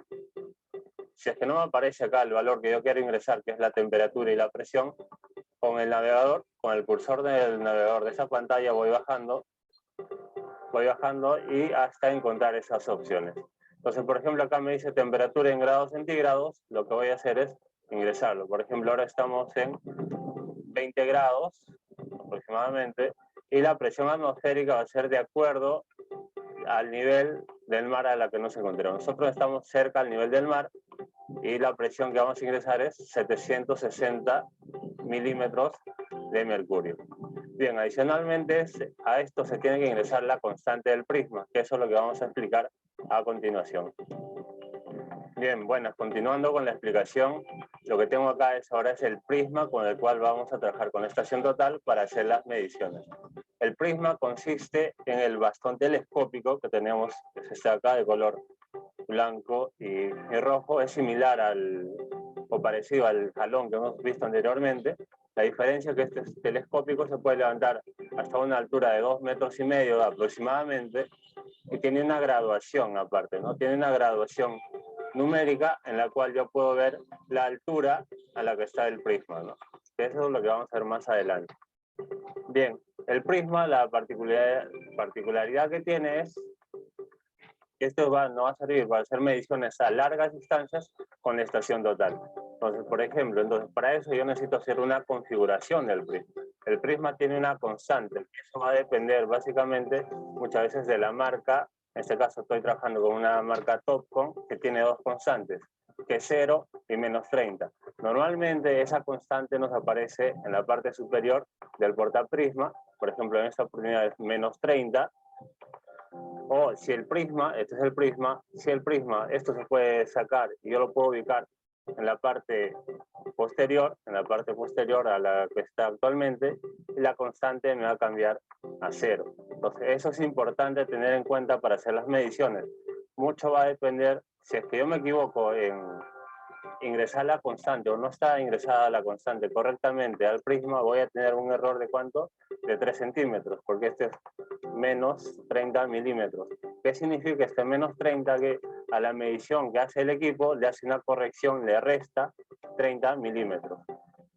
si es que no me aparece acá el valor que yo quiero ingresar, que es la temperatura y la presión, con el navegador, con el cursor del navegador de esa pantalla voy bajando y hasta encontrar esas opciones. Entonces, por ejemplo, acá me dice temperatura en grados centígrados, lo que voy a hacer es ingresarlo. Por ejemplo, ahora estamos en 20 grados aproximadamente, y la presión atmosférica va a ser de acuerdo al nivel del mar a la que nos encontremos. Nosotros estamos cerca al nivel del mar y la presión que vamos a ingresar es 760 milímetros de mercurio. Bien, adicionalmente a esto se tiene que ingresar la constante del prisma, que eso es lo que vamos a explicar a continuación. Bien, bueno, continuando con la explicación, lo que tengo acá ahora es el prisma con el cual vamos a trabajar con la estación total para hacer las mediciones. El prisma consiste en el bastón telescópico que tenemos, que es este acá de color blanco y rojo, es similar o parecido al jalón que hemos visto anteriormente. La diferencia es que este telescópico se puede levantar hasta una altura de 2,5 metros aproximadamente, y tiene una graduación aparte, ¿no? Tiene una graduación numérica en la cual yo puedo ver la altura a la que está el prisma, ¿no? Eso es lo que vamos a ver más adelante. Bien, el prisma, la particularidad que tiene es que esto no va a servir para hacer mediciones a largas distancias con la estación total. Entonces, por ejemplo, para eso yo necesito hacer una configuración del prisma. El prisma tiene una constante, que eso va a depender básicamente muchas veces de la marca. En este caso estoy trabajando con una marca Topcon que tiene dos constantes, que es 0 y -30. Normalmente esa constante nos aparece en la parte superior del portaprisma. Por ejemplo, en esta oportunidad es -30. O si el prisma, este es el prisma, si el prisma, esto se puede sacar y yo lo puedo ubicar en la parte posterior a la que está actualmente, y la constante me va a cambiar a 0. Entonces, eso es importante tener en cuenta para hacer las mediciones. Mucho va a depender, si es que yo me equivoco en ingresar la constante o no está ingresada la constante correctamente al prisma, voy a tener un error de ¿cuánto? De 3 centímetros, porque este es -30 milímetros. ¿Qué significa este -30? Que a la medición que hace el equipo le hace una corrección, le resta 30 milímetros.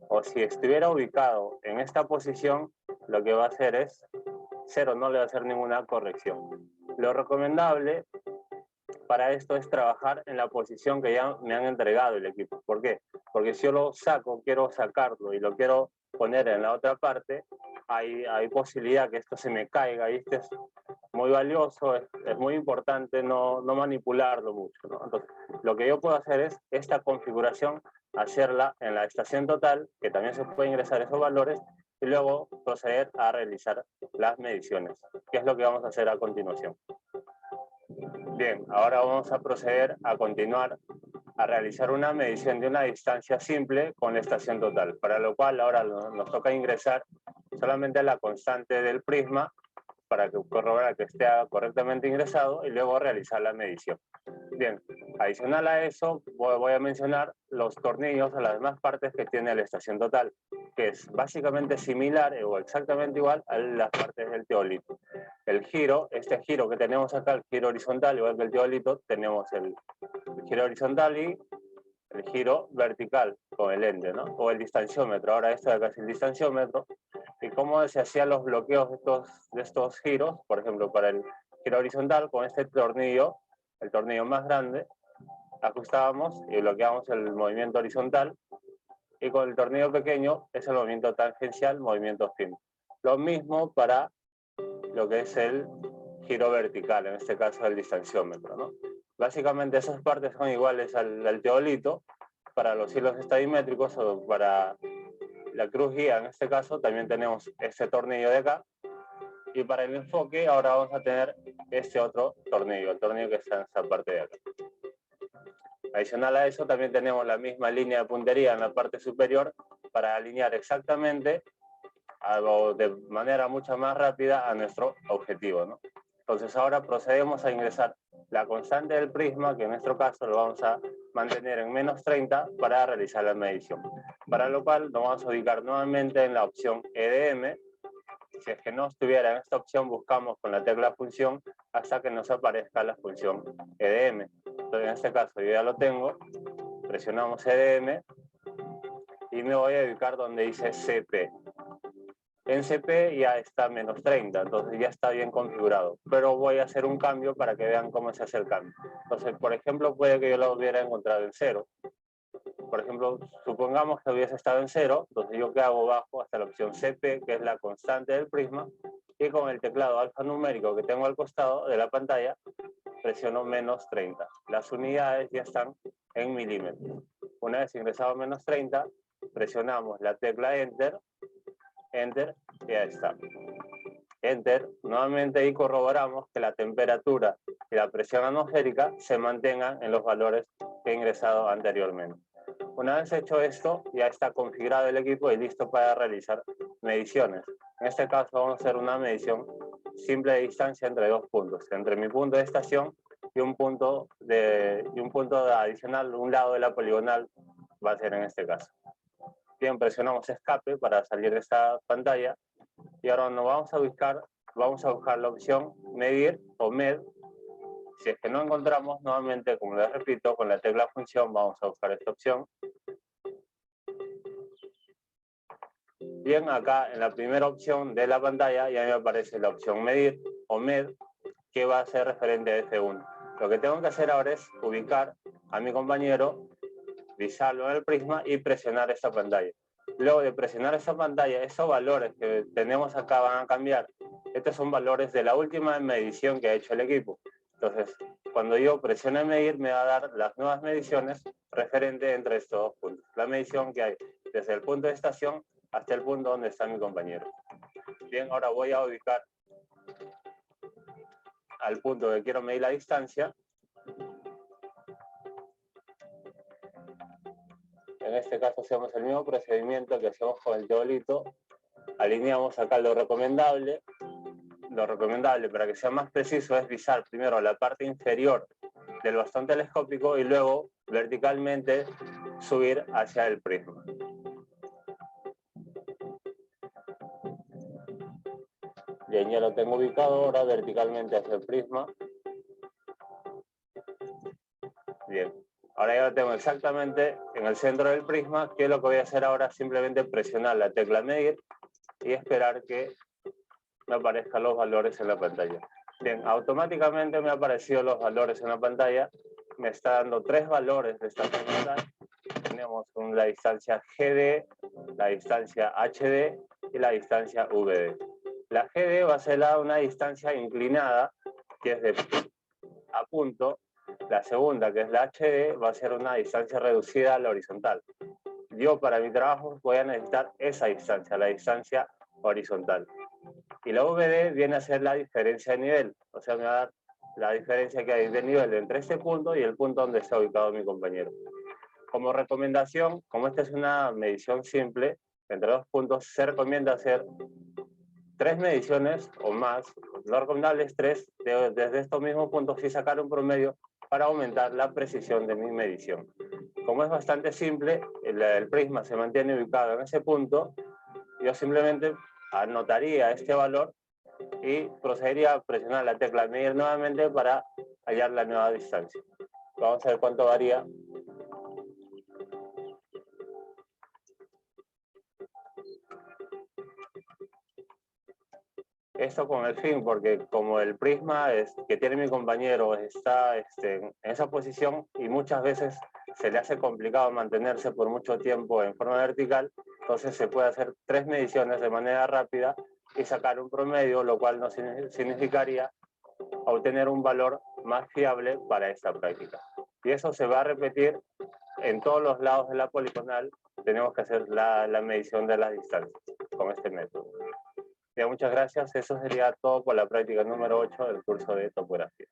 O si estuviera ubicado en esta posición, lo que va a hacer es 0, no le va a hacer ninguna corrección. Lo recomendable para esto es trabajar en la posición que ya me han entregado el equipo. ¿Por qué? Porque si yo lo saco, quiero sacarlo y lo quiero poner en la otra parte, hay posibilidad que esto se me caiga, y esto es muy valioso, es muy importante no manipularlo mucho, ¿no? Entonces, lo que yo puedo hacer es esta configuración, hacerla en la estación total, que también se puede ingresar esos valores, y luego proceder a realizar las mediciones, que es lo que vamos a hacer a continuación. Bien, ahora vamos a proceder a continuar a realizar una medición de una distancia simple con la estación total, para lo cual ahora nos toca ingresar solamente la constante del prisma para corroborar que esté correctamente ingresado y luego realizar la medición. Bien, adicional a eso voy a mencionar los tornillos a las demás partes que tiene la estación total, que es básicamente similar o exactamente igual a las partes del teolito. El giro, este giro que tenemos acá, el giro horizontal, igual que el teolito, tenemos el giro horizontal y el giro vertical con el ende, ¿no? O el distanciómetro. Ahora esto de acá es el distanciómetro. Y cómo se hacían los bloqueos de estos giros, por ejemplo, para el giro horizontal, con este tornillo, el tornillo más grande, ajustábamos y bloqueábamos el movimiento horizontal, y con el tornillo pequeño es el movimiento tangencial, movimiento fin. Lo mismo para lo que es el giro vertical, en este caso el distanciómetro, ¿no? Básicamente esas partes son iguales al teolito. Para los hilos estadimétricos o para la cruz guía, en este caso, también tenemos este tornillo de acá. Y para el enfoque ahora vamos a tener este otro tornillo, el tornillo que está en esta parte de acá. Adicional a eso también tenemos la misma línea de puntería en la parte superior para alinear exactamente de manera mucho más rápida a nuestro objetivo, ¿no? Entonces ahora procedemos a ingresar la constante del prisma, que en nuestro caso lo vamos a mantener en -30 para realizar la medición. Para lo cual nos vamos a ubicar nuevamente en la opción EDM. Si es que no estuviera en esta opción, buscamos con la tecla función hasta que nos aparezca la función EDM. Entonces en este caso yo ya lo tengo, presionamos CDM y me voy a ubicar donde dice CP. En CP ya está menos 30, entonces ya está bien configurado. Pero voy a hacer un cambio para que vean cómo se hace el cambio. Entonces, por ejemplo, puede que yo lo hubiera encontrado en 0. Por ejemplo, supongamos que hubiese estado en 0, entonces yo que hago bajo hasta la opción CP, que es la constante del prisma, y con el teclado alfanumérico que tengo al costado de la pantalla, presiono menos 30. Las unidades ya están en milímetros. Una vez ingresado menos 30, presionamos la tecla Enter, Enter, y ya está. Enter, nuevamente ahí corroboramos que la temperatura y la presión atmosférica se mantengan en los valores que he ingresado anteriormente. Una vez hecho esto, ya está configurado el equipo y listo para realizar mediciones. En este caso vamos a hacer una medición simple de distancia entre dos puntos, entre mi punto de estación y un punto adicional, un lado de la poligonal va a ser en este caso. Bien, presionamos escape para salir de esta pantalla y ahora nos vamos a buscar la opción medir o med. Si es que no encontramos, nuevamente, como les repito, con la tecla función vamos a buscar esta opción. Bien, acá en la primera opción de la pantalla ya me aparece la opción medir o med, que va a ser referente a F1. Lo que tengo que hacer ahora es ubicar a mi compañero, visarlo en el prisma y presionar esta pantalla. Luego de presionar esta pantalla, esos valores que tenemos acá van a cambiar. Estos son valores de la última medición que ha hecho el equipo. Entonces, cuando yo presione medir, me va a dar las nuevas mediciones referente entre estos dos puntos. La medición que hay desde el punto de estación hasta el punto donde está mi compañero. Bien, ahora voy a ubicar al punto que quiero medir la distancia. En este caso hacemos el mismo procedimiento que hacemos con el teodolito. Alineamos acá lo recomendable. Lo recomendable, para que sea más preciso, es visar primero la parte inferior del bastón telescópico y luego verticalmente subir hacia el prisma. Bien, ya lo tengo ubicado ahora verticalmente hacia el prisma. Bien, ahora ya lo tengo exactamente en el centro del prisma, que lo que voy a hacer ahora es simplemente presionar la tecla medir y esperar que me aparezcan los valores en la pantalla. Bien, automáticamente me han aparecido los valores en la pantalla. Me está dando 3 valores de esta forma. Tenemos la distancia GD, la distancia HD y la distancia VD. La GD va a ser una distancia inclinada, que es de a punto. La segunda, que es la HD, va a ser una distancia reducida a la horizontal. Yo para mi trabajo voy a necesitar esa distancia, la distancia horizontal. Y la VD viene a ser la diferencia de nivel, o sea, me va a dar la diferencia que hay de nivel entre este punto y el punto donde está ubicado mi compañero. Como recomendación, como esta es una medición simple, entre dos puntos, se recomienda hacer 3 mediciones o más, lo recomendable es 3, desde estos mismos puntos y sacar un promedio para aumentar la precisión de mi medición. Como es bastante simple, el prisma se mantiene ubicado en ese punto, yo simplemente anotaría este valor y procedería a presionar la tecla medir nuevamente para hallar la nueva distancia. Vamos a ver cuánto varía. Esto con el fin, porque como el prisma que tiene mi compañero está en esa posición y muchas veces se le hace complicado mantenerse por mucho tiempo en forma vertical, entonces se puede hacer 3 mediciones de manera rápida y sacar un promedio, lo cual nos significaría obtener un valor más fiable para esta práctica. Y eso se va a repetir en todos los lados de la poligonal. Tenemos que hacer la medición de las distancias con este método. Bien, muchas gracias. Eso sería todo por la práctica número 8 del curso de topografía.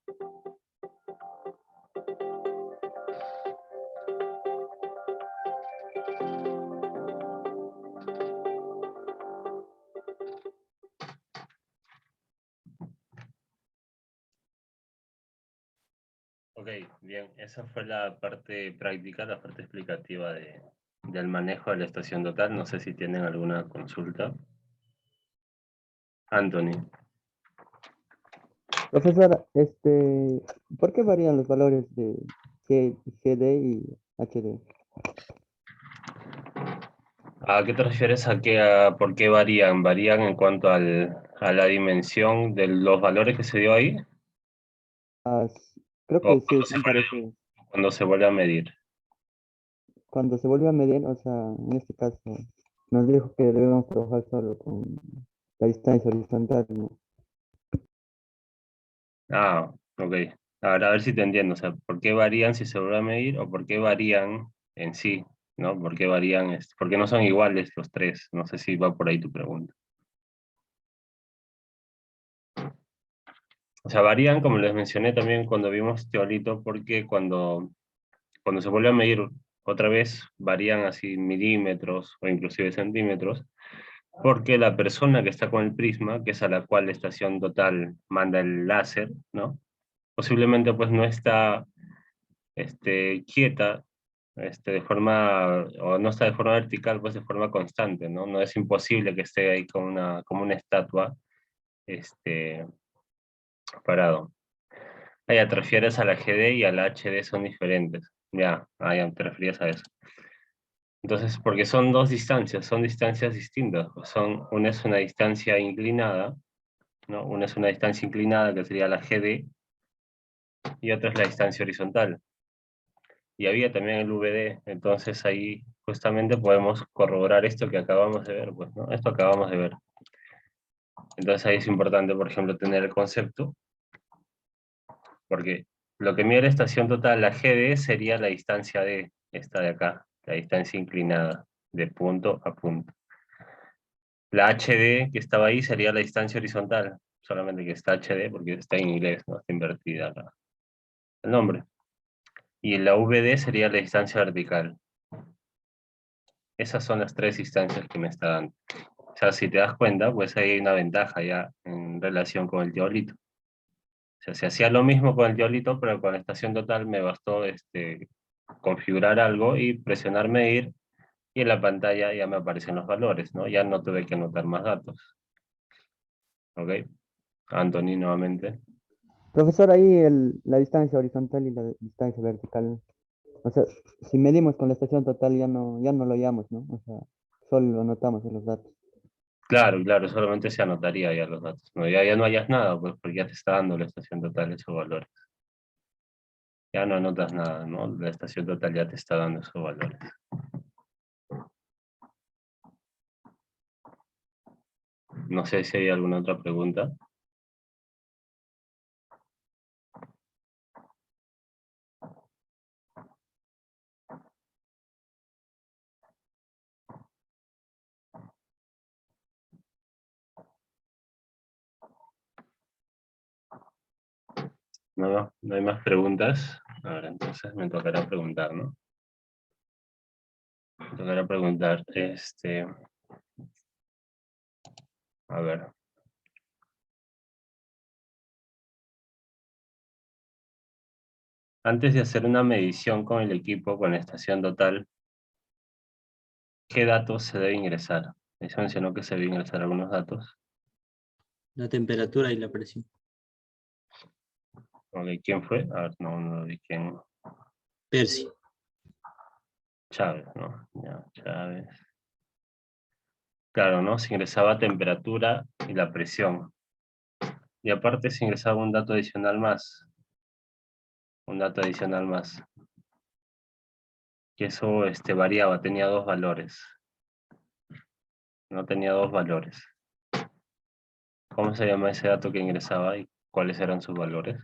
Ok, bien, esa fue la parte práctica, la parte explicativa del manejo de la estación total. No sé si tienen alguna consulta. Anthony. Profesor, ¿por qué varían los valores de GD y HD. ¿A qué te refieres por qué varían? ¿Varían en cuanto a la dimensión de los valores que se dio ahí? Creo ¿O que sí, son parecidos. cuando se vuelve a medir? Cuando se vuelve a medir, o sea, en este caso, nos dijo que debemos trabajar solo con la distancia horizontal, ¿no? Ah, ok. Ahora a ver si te entiendo. O sea, ¿por qué varían si se vuelve a medir o por qué varían en sí? ¿No? ¿Por qué varían? ¿Por qué no son iguales los tres? No sé si va por ahí tu pregunta. O sea, varían, como les mencioné también cuando vimos teolito, porque cuando se vuelve a medir otra vez, varían así milímetros o inclusive centímetros, porque la persona que está con el prisma, que es a la cual la estación total manda el láser, ¿no? Posiblemente pues no está quieta, de forma, o no está de forma vertical, pues de forma constante, ¿no? No es imposible que esté ahí como una estatua, parado. Ah, ya te refieres a la GD y a la HD son diferentes. Ya, ya te referías a eso. Entonces, porque son son distancias distintas. Pues una es una distancia inclinada, ¿no? Una es una distancia inclinada que sería la GD y otra es la distancia horizontal. Y había también el VD, entonces ahí justamente podemos corroborar esto que acabamos de ver, pues, ¿no? Esto acabamos de ver. Entonces ahí es importante, por ejemplo, tener el concepto, porque lo que mide la estación total, la GD, sería la distancia de esta de acá, la distancia inclinada, de punto a punto. La HD que estaba ahí sería la distancia horizontal, solamente que está HD porque está en inglés, ¿no? Está invertida el nombre. Y la VD sería la distancia vertical. Esas son las tres distancias que me está dando. O sea, si te das cuenta, pues ahí hay una ventaja ya en relación con el teolito. O sea, se hacía lo mismo con el teolito, pero con la estación total me bastó configurar algo y presionar medir, y en la pantalla ya me aparecen los valores, ¿no? Ya no tuve que anotar más datos. ¿Ok? Anthony, nuevamente. Profesor, ahí la distancia horizontal y la distancia vertical. O sea, si medimos con la estación total ya no lo hallamos, ¿no? O sea, solo lo anotamos en los datos. Claro, claro, solamente se anotaría ya los datos. No, ya no hayas nada, pues, porque ya te está dando la estación total esos valores. Ya no anotas nada, ¿no? La estación total ya te está dando esos valores. No sé si hay alguna otra pregunta. No hay más preguntas. Ahora entonces me tocará preguntar, ¿no? Me tocará preguntar, a ver. Antes de hacer una medición con el equipo, con la estación total, ¿qué datos se debe ingresar? Se mencionó que se debe ingresar algunos datos. La temperatura y la presión. Ok, ¿quién fue? A ver, no lo vi quién. Percy. Chávez, ¿no? Ya, Chávez. Claro, ¿no? Se ingresaba temperatura y la presión. Y aparte se ingresaba un dato adicional más. Un dato adicional más. Que eso variaba, tenía dos valores. No tenía dos valores. ¿Cómo se llama ese dato que ingresaba y cuáles eran sus valores?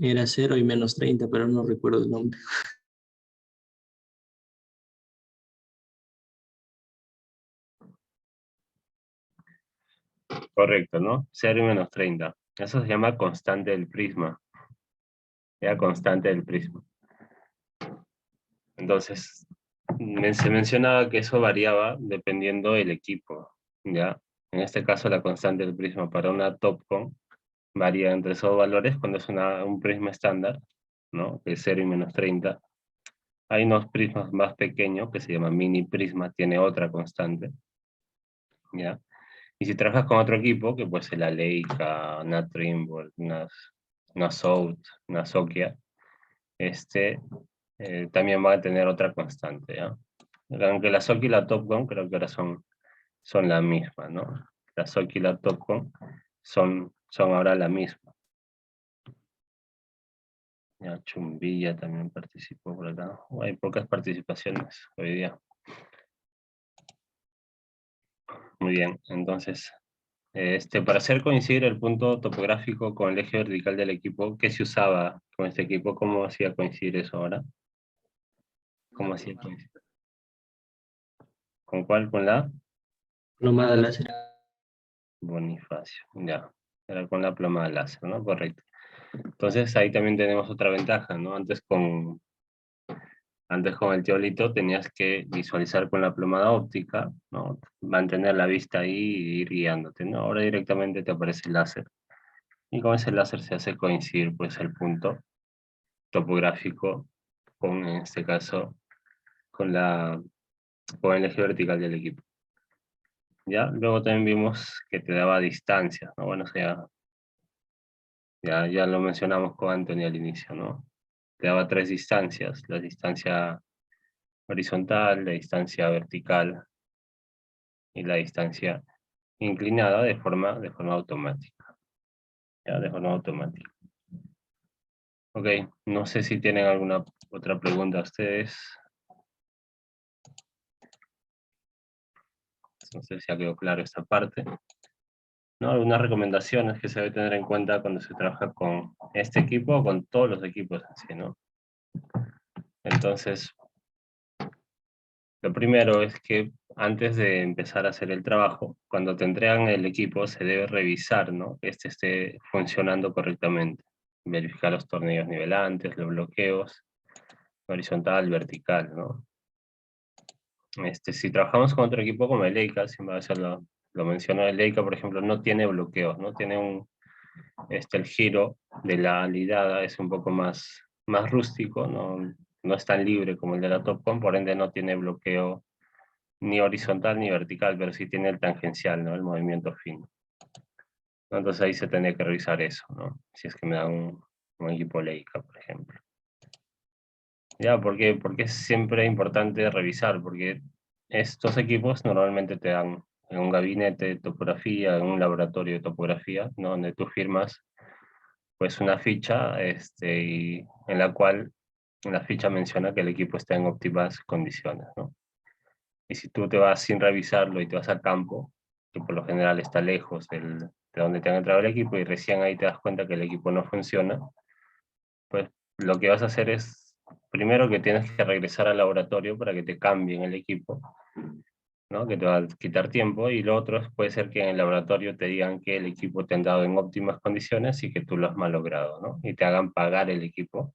Era 0 y menos 30, pero no recuerdo el nombre. Correcto, ¿no? 0 y menos 30. Eso se llama constante del prisma. Era constante del prisma. Entonces, se mencionaba que eso variaba dependiendo del equipo, ¿ya? En este caso, la constante del prisma para una Topcon varía entre esos valores cuando es un prisma estándar, ¿no? Que es 0 y menos 30. Hay unos prismas más pequeños que se llaman mini prisma, tiene otra constante. ¿Ya? Y si trabajas con otro equipo, que puede ser la Leica, una Trimble, una Zout, una Sokia, también va a tener otra constante, ¿ya? Aunque la Sokia y la Topcon creo que ahora son la misma, ¿no? La Sokia y la Topcon son ahora la misma. Ya, Chumbilla también participó por acá. Hay pocas participaciones hoy día. Muy bien, entonces, para hacer coincidir el punto topográfico con el eje vertical del equipo, ¿qué se usaba con este equipo? ¿Cómo hacía coincidir eso ahora? ¿Cómo hacía coincidir? ¿Con cuál? ¿Con la? Plomada láser. Bonifacio, ya. Era con la plomada láser, ¿no? Correcto. Entonces ahí también tenemos otra ventaja, ¿no? Antes con el teolito tenías que visualizar con la plomada óptica, ¿no? Mantener la vista ahí y ir guiándote, ¿no? Ahora directamente te aparece el láser. Y con ese láser se hace coincidir pues el punto topográfico con, en este caso, con el eje vertical del equipo. ¿Ya? Luego también vimos que te daba distancia, ¿no? Bueno, o sea, ya lo mencionamos con Anthony al inicio, ¿no? Te daba 3 distancias, la distancia horizontal, la distancia vertical y la distancia inclinada de forma automática. ¿Ya? De forma automática. Ok, no sé si tienen alguna otra pregunta ustedes. No sé si ya quedó claro esta parte. ¿No? Algunas recomendaciones que se debe tener en cuenta cuando se trabaja con este equipo o con todos los equipos en sí, ¿no? Entonces, lo primero es que antes de empezar a hacer el trabajo, cuando te entregan el equipo, se debe revisar, ¿no? Que este esté funcionando correctamente. Verificar los tornillos nivelantes, los bloqueos, horizontal, vertical, ¿no? Si trabajamos con otro equipo como el Leica, siempre a veces lo menciono, el Leica, por ejemplo, no tiene bloqueos, ¿no? Tiene el giro de la alidada es un poco más rústico, no es tan libre como el de la Topcon, por ende no tiene bloqueo ni horizontal ni vertical, pero sí tiene el tangencial, ¿no? El movimiento fino. Entonces ahí se tendría que revisar eso, ¿no? Si es que me da un equipo Leica, por ejemplo. Ya, porque es siempre importante revisar, porque estos equipos normalmente te dan en un gabinete de topografía, en un laboratorio de topografía, ¿no? Donde tú firmas pues una ficha y en la cual la ficha menciona que el equipo está en óptimas condiciones, ¿no? Y si tú te vas sin revisarlo y te vas al campo, que por lo general está lejos de donde te han entrado el equipo y recién ahí te das cuenta que el equipo no funciona, pues lo que vas a hacer es, primero que tienes que regresar al laboratorio para que te cambien el equipo, ¿no? Que te va a quitar tiempo, y lo otro puede ser que en el laboratorio te digan que el equipo te han dado en óptimas condiciones y que tú lo has malogrado, ¿no? Y te hagan pagar el equipo,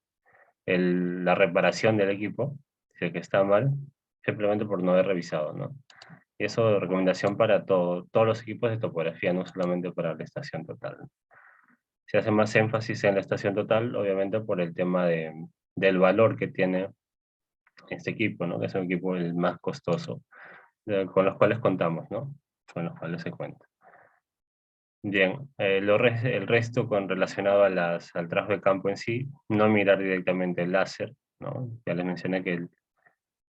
la reparación del equipo, si el que está mal, simplemente por no haber revisado, ¿no? Y eso es recomendación para todos los equipos de topografía, no solamente para la estación total. Se hace más énfasis en la estación total, obviamente por el tema del valor que tiene este equipo, ¿no? Que es un equipo el más costoso, con los cuales contamos, ¿no? Con los cuales se cuenta. Bien, el resto relacionado al trabajo de campo en sí, no mirar directamente el láser, ¿no? Ya les mencioné que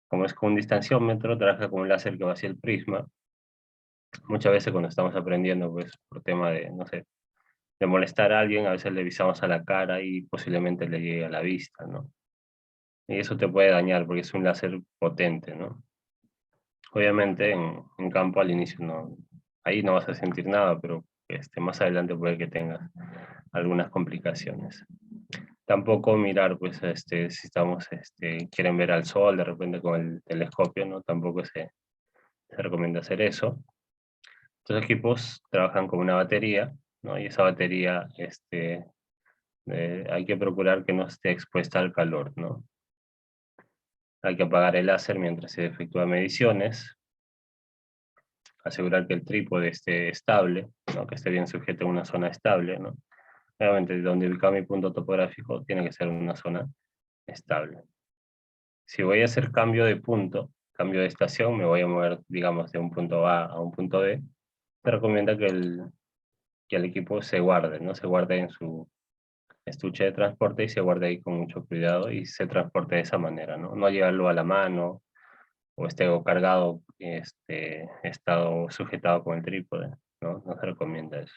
como es con un distanciómetro, trabaja con un láser que va hacia el prisma. Muchas veces cuando estamos aprendiendo, pues por tema de, no sé, de molestar a alguien, a veces le visamos a la cara y posiblemente le llegue a la vista, ¿no? Y eso te puede dañar porque es un láser potente, ¿no? Obviamente en campo al inicio ahí no vas a sentir nada, pero más adelante puede que tengas algunas complicaciones. Tampoco mirar, pues, si estamos, quieren ver al sol de repente con el telescopio, ¿no? Tampoco se recomienda hacer eso. Estos equipos trabajan con una batería, ¿no? Y esa batería, hay que procurar que no esté expuesta al calor, ¿no? Hay que apagar el láser mientras se efectúan mediciones, asegurar que el trípode esté estable, ¿no? Que esté bien sujeto a una zona estable, ¿no? Obviamente, donde ubica mi punto topográfico tiene que ser una zona estable. Si voy a hacer cambio de punto, cambio de estación, me voy a mover, digamos, de un punto A a un punto B, se recomienda que el equipo se guarde, ¿no? Se guarde en su estuche de transporte y se guarde ahí con mucho cuidado y se transporte de esa manera, ¿no? No llevarlo a la mano o esté cargado, estado sujetado con el trípode, ¿no? No se recomienda eso.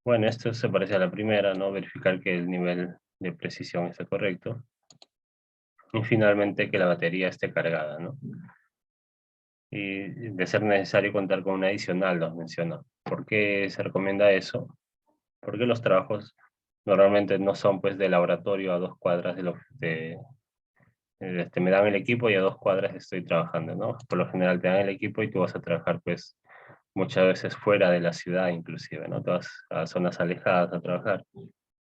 Bueno, esto se parece a la primera, ¿no? Verificar que el nivel de precisión esté correcto. Y finalmente que la batería esté cargada, ¿no? Y de ser necesario contar con un adicional, los menciono. ¿Por qué se recomienda eso? Porque los trabajos normalmente no son pues de laboratorio a 2 cuadras me dan el equipo y a 2 cuadras estoy trabajando, ¿no? Por lo general te dan el equipo y tú vas a trabajar pues muchas veces fuera de la ciudad inclusive, ¿no? Te vas a zonas alejadas a trabajar,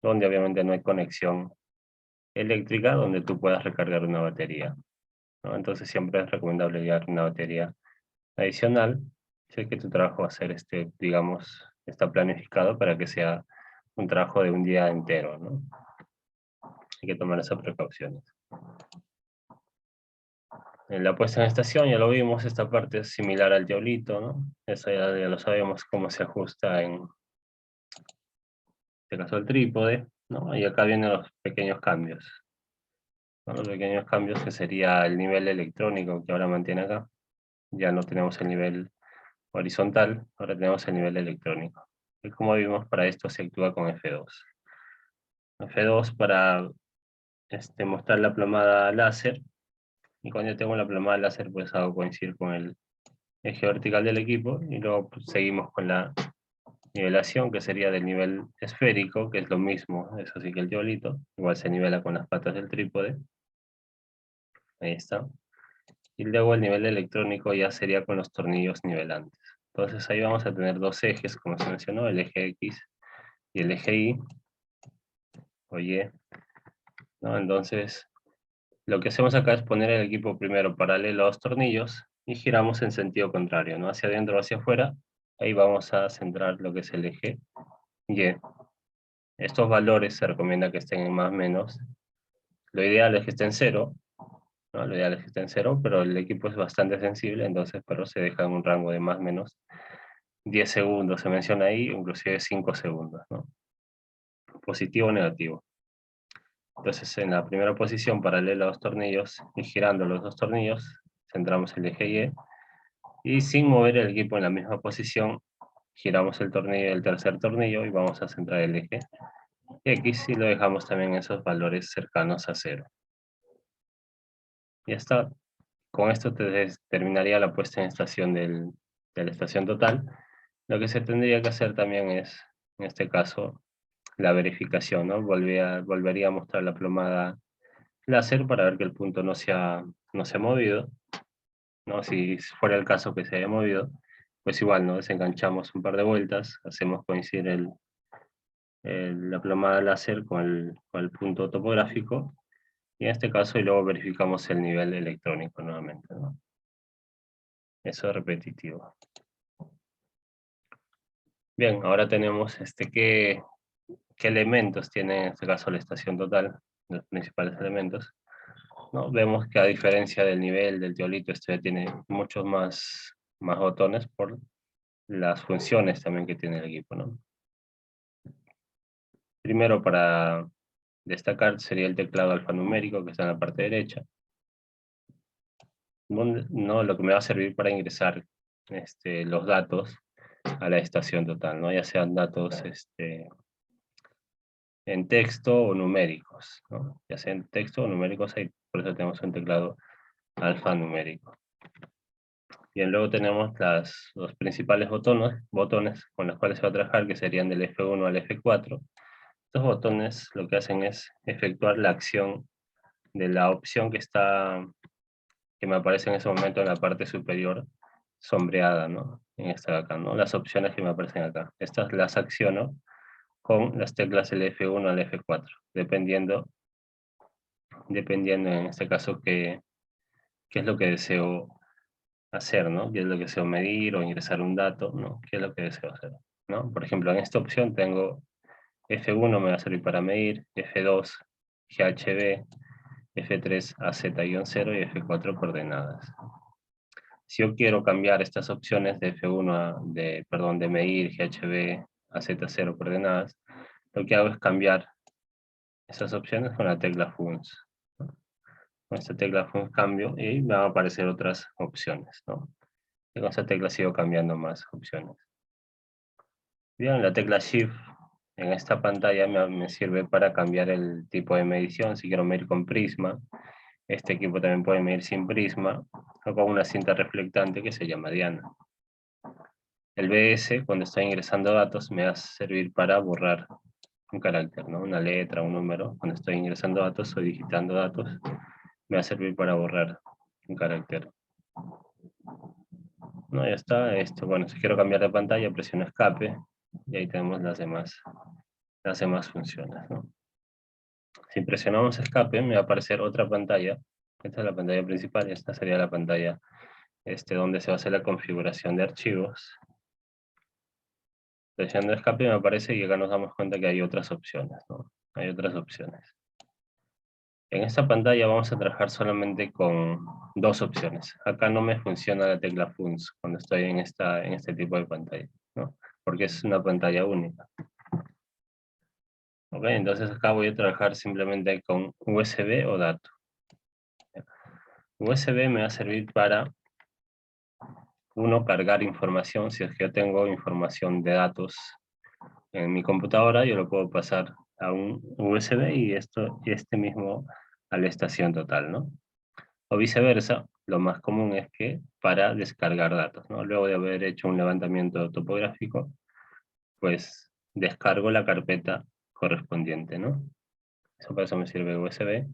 donde obviamente no hay conexión eléctrica donde tú puedas recargar una batería, ¿no? Entonces siempre es recomendable llevar una batería adicional, si es que tu trabajo va a ser, digamos, está planificado para que sea un trabajo de un día entero, ¿no? Hay que tomar esas precauciones. En la puesta en estación ya lo vimos, esta parte es similar al diablito, ¿no? Eso ya lo sabemos cómo se ajusta en este caso el trípode, ¿no? Y acá vienen los pequeños cambios, ¿no? Los pequeños cambios que sería el nivel electrónico que ahora mantiene acá. Ya no tenemos el nivel horizontal, ahora tenemos el nivel electrónico. Y como vimos, para esto se actúa con F2. F2 para mostrar la plomada láser, y cuando yo tengo la plomada láser pues hago coincidir con el eje vertical del equipo, y luego pues, seguimos con la nivelación, que sería del nivel esférico, que es lo mismo, eso sí que el diablito, igual se nivela con las patas del trípode, ahí está, y luego el nivel electrónico ya sería con los tornillos nivelantes. Entonces ahí vamos a tener dos ejes, como se mencionó, el eje X y el eje Y, o Y, ¿no? Entonces, lo que hacemos acá es poner el equipo primero paralelo a los tornillos y giramos en sentido contrario, ¿no? Hacia adentro o hacia afuera. Ahí vamos a centrar lo que es el eje Y. Estos valores se recomienda que estén en más o menos. Lo ideal es que estén en 0, ¿no? Lo ideal es que estén en 0, pero el equipo es bastante sensible, entonces pero se deja en un rango de más o menos 10 segundos, se menciona ahí, inclusive 5 segundos, ¿no? Positivo o negativo. Entonces en la primera posición, paralela a los tornillos y girando los dos tornillos, centramos el eje Y, y sin mover el equipo en la misma posición, giramos el tornillo, el tercer tornillo, y vamos a centrar el eje X y lo dejamos también en esos valores cercanos a 0. Ya está. Con esto terminaría la puesta en estación de la estación total. Lo que se tendría que hacer también es, en este caso, la verificación, ¿no? Volvería a mostrar la plomada láser para ver que el punto no se ha movido, ¿no? Si fuera el caso que se haya movido, pues igual, ¿no? Desenganchamos un par de vueltas, hacemos coincidir la plomada láser con el punto topográfico, y en este caso, y luego verificamos el nivel electrónico nuevamente, ¿no? Eso es repetitivo. Bien, ahora tenemos qué elementos tiene en este caso la estación total, los principales elementos, ¿no? Vemos que a diferencia del nivel del diablito, este tiene muchos más botones por las funciones también que tiene el equipo, ¿no? Primero, para destacar, sería el teclado alfanumérico que está en la parte derecha, ¿no? Lo que me va a servir para ingresar los datos a la estación total, ¿no? Ya sean datos en texto o numéricos, ¿no? Ya sea en texto o numéricos, ahí por eso tenemos un teclado alfanumérico. Bien, luego tenemos los principales botones con los cuales se va a trabajar, que serían del F1 al F4. Estos botones lo que hacen es efectuar la acción de la opción que me aparece en ese momento en la parte superior, sombreada, ¿no? En esta de acá, ¿no? Las opciones que me aparecen acá. Estas las acciono con las teclas del F1 al F4, dependiendo en este caso qué es lo que deseo hacer, ¿no? ¿Qué es lo que deseo medir o ingresar un dato, ¿no? ¿Qué es lo que deseo hacer, ¿no? Por ejemplo, en esta opción tengo F1 me va a servir para medir, F2 GHB, F3 a Z-0 y F4 coordenadas. Si yo quiero cambiar estas opciones de F1 de medir GHB a Z0 coordenadas, lo que hago es cambiar esas opciones con la tecla Func. Con esta tecla Func cambio y me van a aparecer otras opciones, ¿no? Y con esta tecla sigo cambiando más opciones. Bien, la tecla Shift en esta pantalla me sirve para cambiar el tipo de medición. Si quiero medir con prisma, este equipo también puede medir sin prisma, o con una cinta reflectante que se llama diana. El BS, cuando estoy ingresando datos, me va a servir para borrar un carácter, ¿no? Una letra, un número. Cuando estoy ingresando datos o digitando datos, me va a servir para borrar un carácter. No, ya está. Bueno, si quiero cambiar de pantalla, presiono escape, y ahí tenemos las demás funciones, ¿no? Si presionamos escape, me va a aparecer otra pantalla. Esta es la pantalla principal, y esta sería la pantalla donde se va a hacer la configuración de archivos. Presionando escape me aparece y acá nos damos cuenta que hay otras opciones, ¿no? Hay otras opciones. En esta pantalla vamos a trabajar solamente con dos opciones. Acá no me funciona la tecla Func cuando estoy en este tipo de pantalla, ¿no? Porque es una pantalla única. Ok, entonces acá voy a trabajar simplemente con USB o dato. USB me va a servir para, uno, cargar información. Si es que yo tengo información de datos en mi computadora, yo lo puedo pasar a un USB y este mismo a la estación total, ¿no? O viceversa, lo más común es que para descargar datos, ¿no? Luego de haber hecho un levantamiento topográfico, pues descargo la carpeta correspondiente, ¿no? Para eso me sirve USB.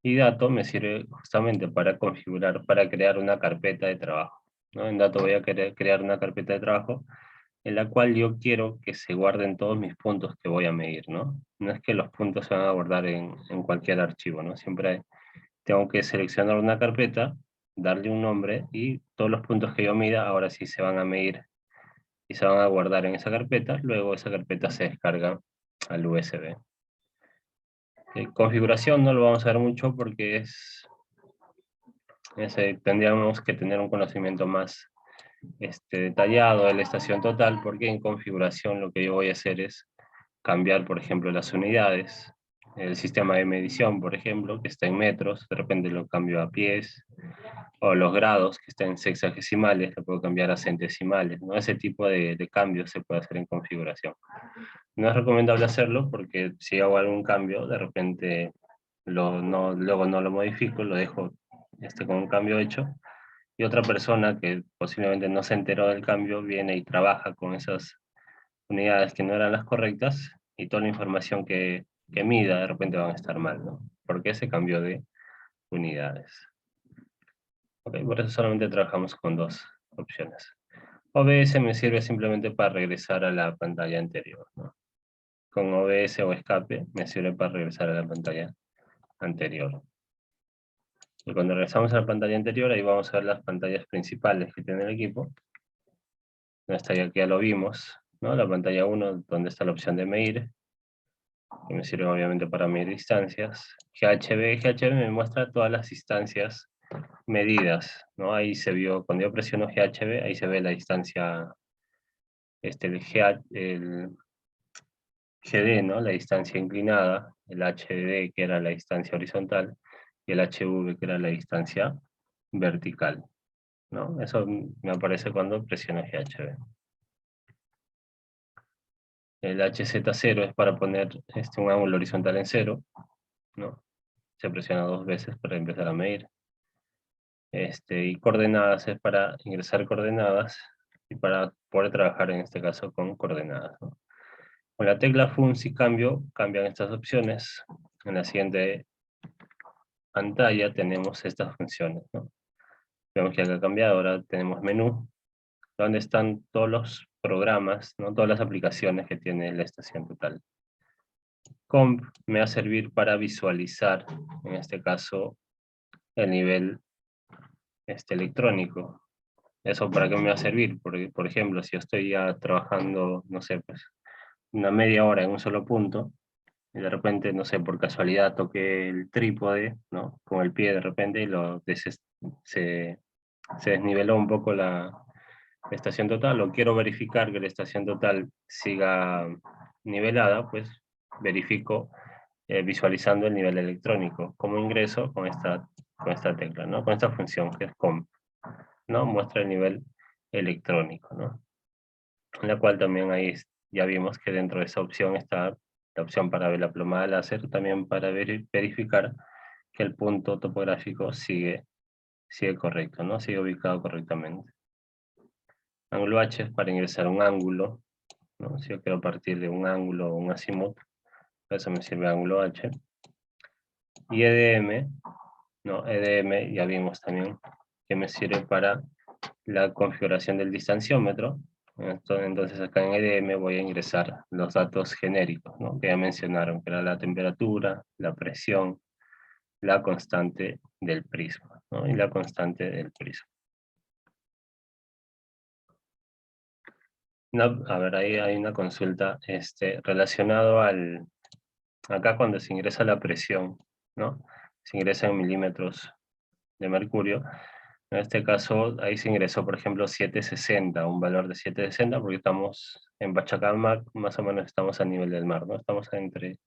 Y dato me sirve justamente para configurar, para crear una carpeta de trabajo, ¿no? En dato voy a querer crear una carpeta de trabajo en la cual yo quiero que se guarden todos mis puntos que voy a medir, ¿no? No es que los puntos se van a guardar en cualquier archivo, ¿no? Siempre tengo que seleccionar una carpeta, darle un nombre y todos los puntos que yo mida ahora sí se van a medir y se van a guardar en esa carpeta. Luego esa carpeta se descarga al USB. Configuración no lo vamos a ver mucho porque tendríamos que tener un conocimiento más detallado de la estación total, porque en configuración lo que yo voy a hacer es cambiar, por ejemplo, las unidades, el sistema de medición, por ejemplo, que está en metros, de repente lo cambio a pies, o los grados, que están en sexagesimales, lo puedo cambiar a centesimales, ¿no? Ese tipo de cambios se puede hacer en configuración. No es recomendable hacerlo porque si hago algún cambio, de repente luego no lo modifico, lo dejo con un cambio hecho, y otra persona que posiblemente no se enteró del cambio viene y trabaja con esas unidades que no eran las correctas, y toda la información que mida de repente van a estar mal, ¿no? Porque se cambió de unidades. Ok, por eso solamente trabajamos con dos opciones. OBS me sirve simplemente para regresar a la pantalla anterior, ¿no? Con OBS o escape me sirve para regresar a la pantalla anterior. Y cuando regresamos a la pantalla anterior, ahí vamos a ver las pantallas principales que tiene el equipo. Esta ya lo vimos, ¿no? La pantalla 1, donde está la opción de medir, que me sirve obviamente para medir distancias. GHB me muestra todas las distancias medidas, ¿no? Ahí se vio, cuando yo presiono GHB, ahí se ve la distancia, el GD, ¿no? La distancia inclinada, el HD, que era la distancia horizontal, y el HV, que era la distancia vertical, ¿no? Eso me aparece cuando presiono GHB. El HZ0 es para poner un ángulo horizontal en 0, ¿no? Se presiona 2 veces para empezar a medir. Y coordenadas es para ingresar coordenadas y para poder trabajar en este caso con coordenadas, ¿no? Con la tecla Func si cambian estas opciones. En la siguiente pantalla tenemos estas funciones, ¿no? Vemos que acá ha cambiado, ahora tenemos menú, donde están todos los programas, ¿no? Todas las aplicaciones que tiene la estación total. Comp me va a servir para visualizar, en este caso, el nivel electrónico. ¿Eso para qué me va a servir? Porque, por ejemplo, si yo estoy ya trabajando, no sé, pues una media hora en un solo punto, y de repente, no sé, por casualidad toqué el trípode, ¿no? Con el pie de repente y se desniveló un poco la estación total, o quiero verificar que la estación total siga nivelada, pues verifico visualizando el nivel electrónico. Como ingreso con esta tecla, ¿no? Con esta función que es comp, ¿no? Muestra el nivel electrónico, ¿no? En la cual también ahí ya vimos que dentro de esa opción está la opción para ver la plomada láser, también para verificar que el punto topográfico sigue correcto, ¿no? Sigue ubicado correctamente. Ángulo H es para ingresar un ángulo, ¿no? Si yo quiero partir de un ángulo o un azimut, eso me sirve ángulo H. Y EDM, ¿no? EDM ya vimos también que me sirve para la configuración del distanciómetro. Entonces acá en EDM voy a ingresar los datos genéricos, ¿no? Que ya mencionaron, que era la temperatura, la presión, la constante del prisma, ¿no? Y la constante del prisma. A ver, ahí hay una consulta relacionado al... Acá cuando se ingresa la presión, ¿no? Se ingresa en milímetros de mercurio. En este caso, ahí se ingresó, por ejemplo, 760, un valor de 760, porque estamos en Pachacamac, más o menos estamos a nivel del mar, ¿no? Estamos entre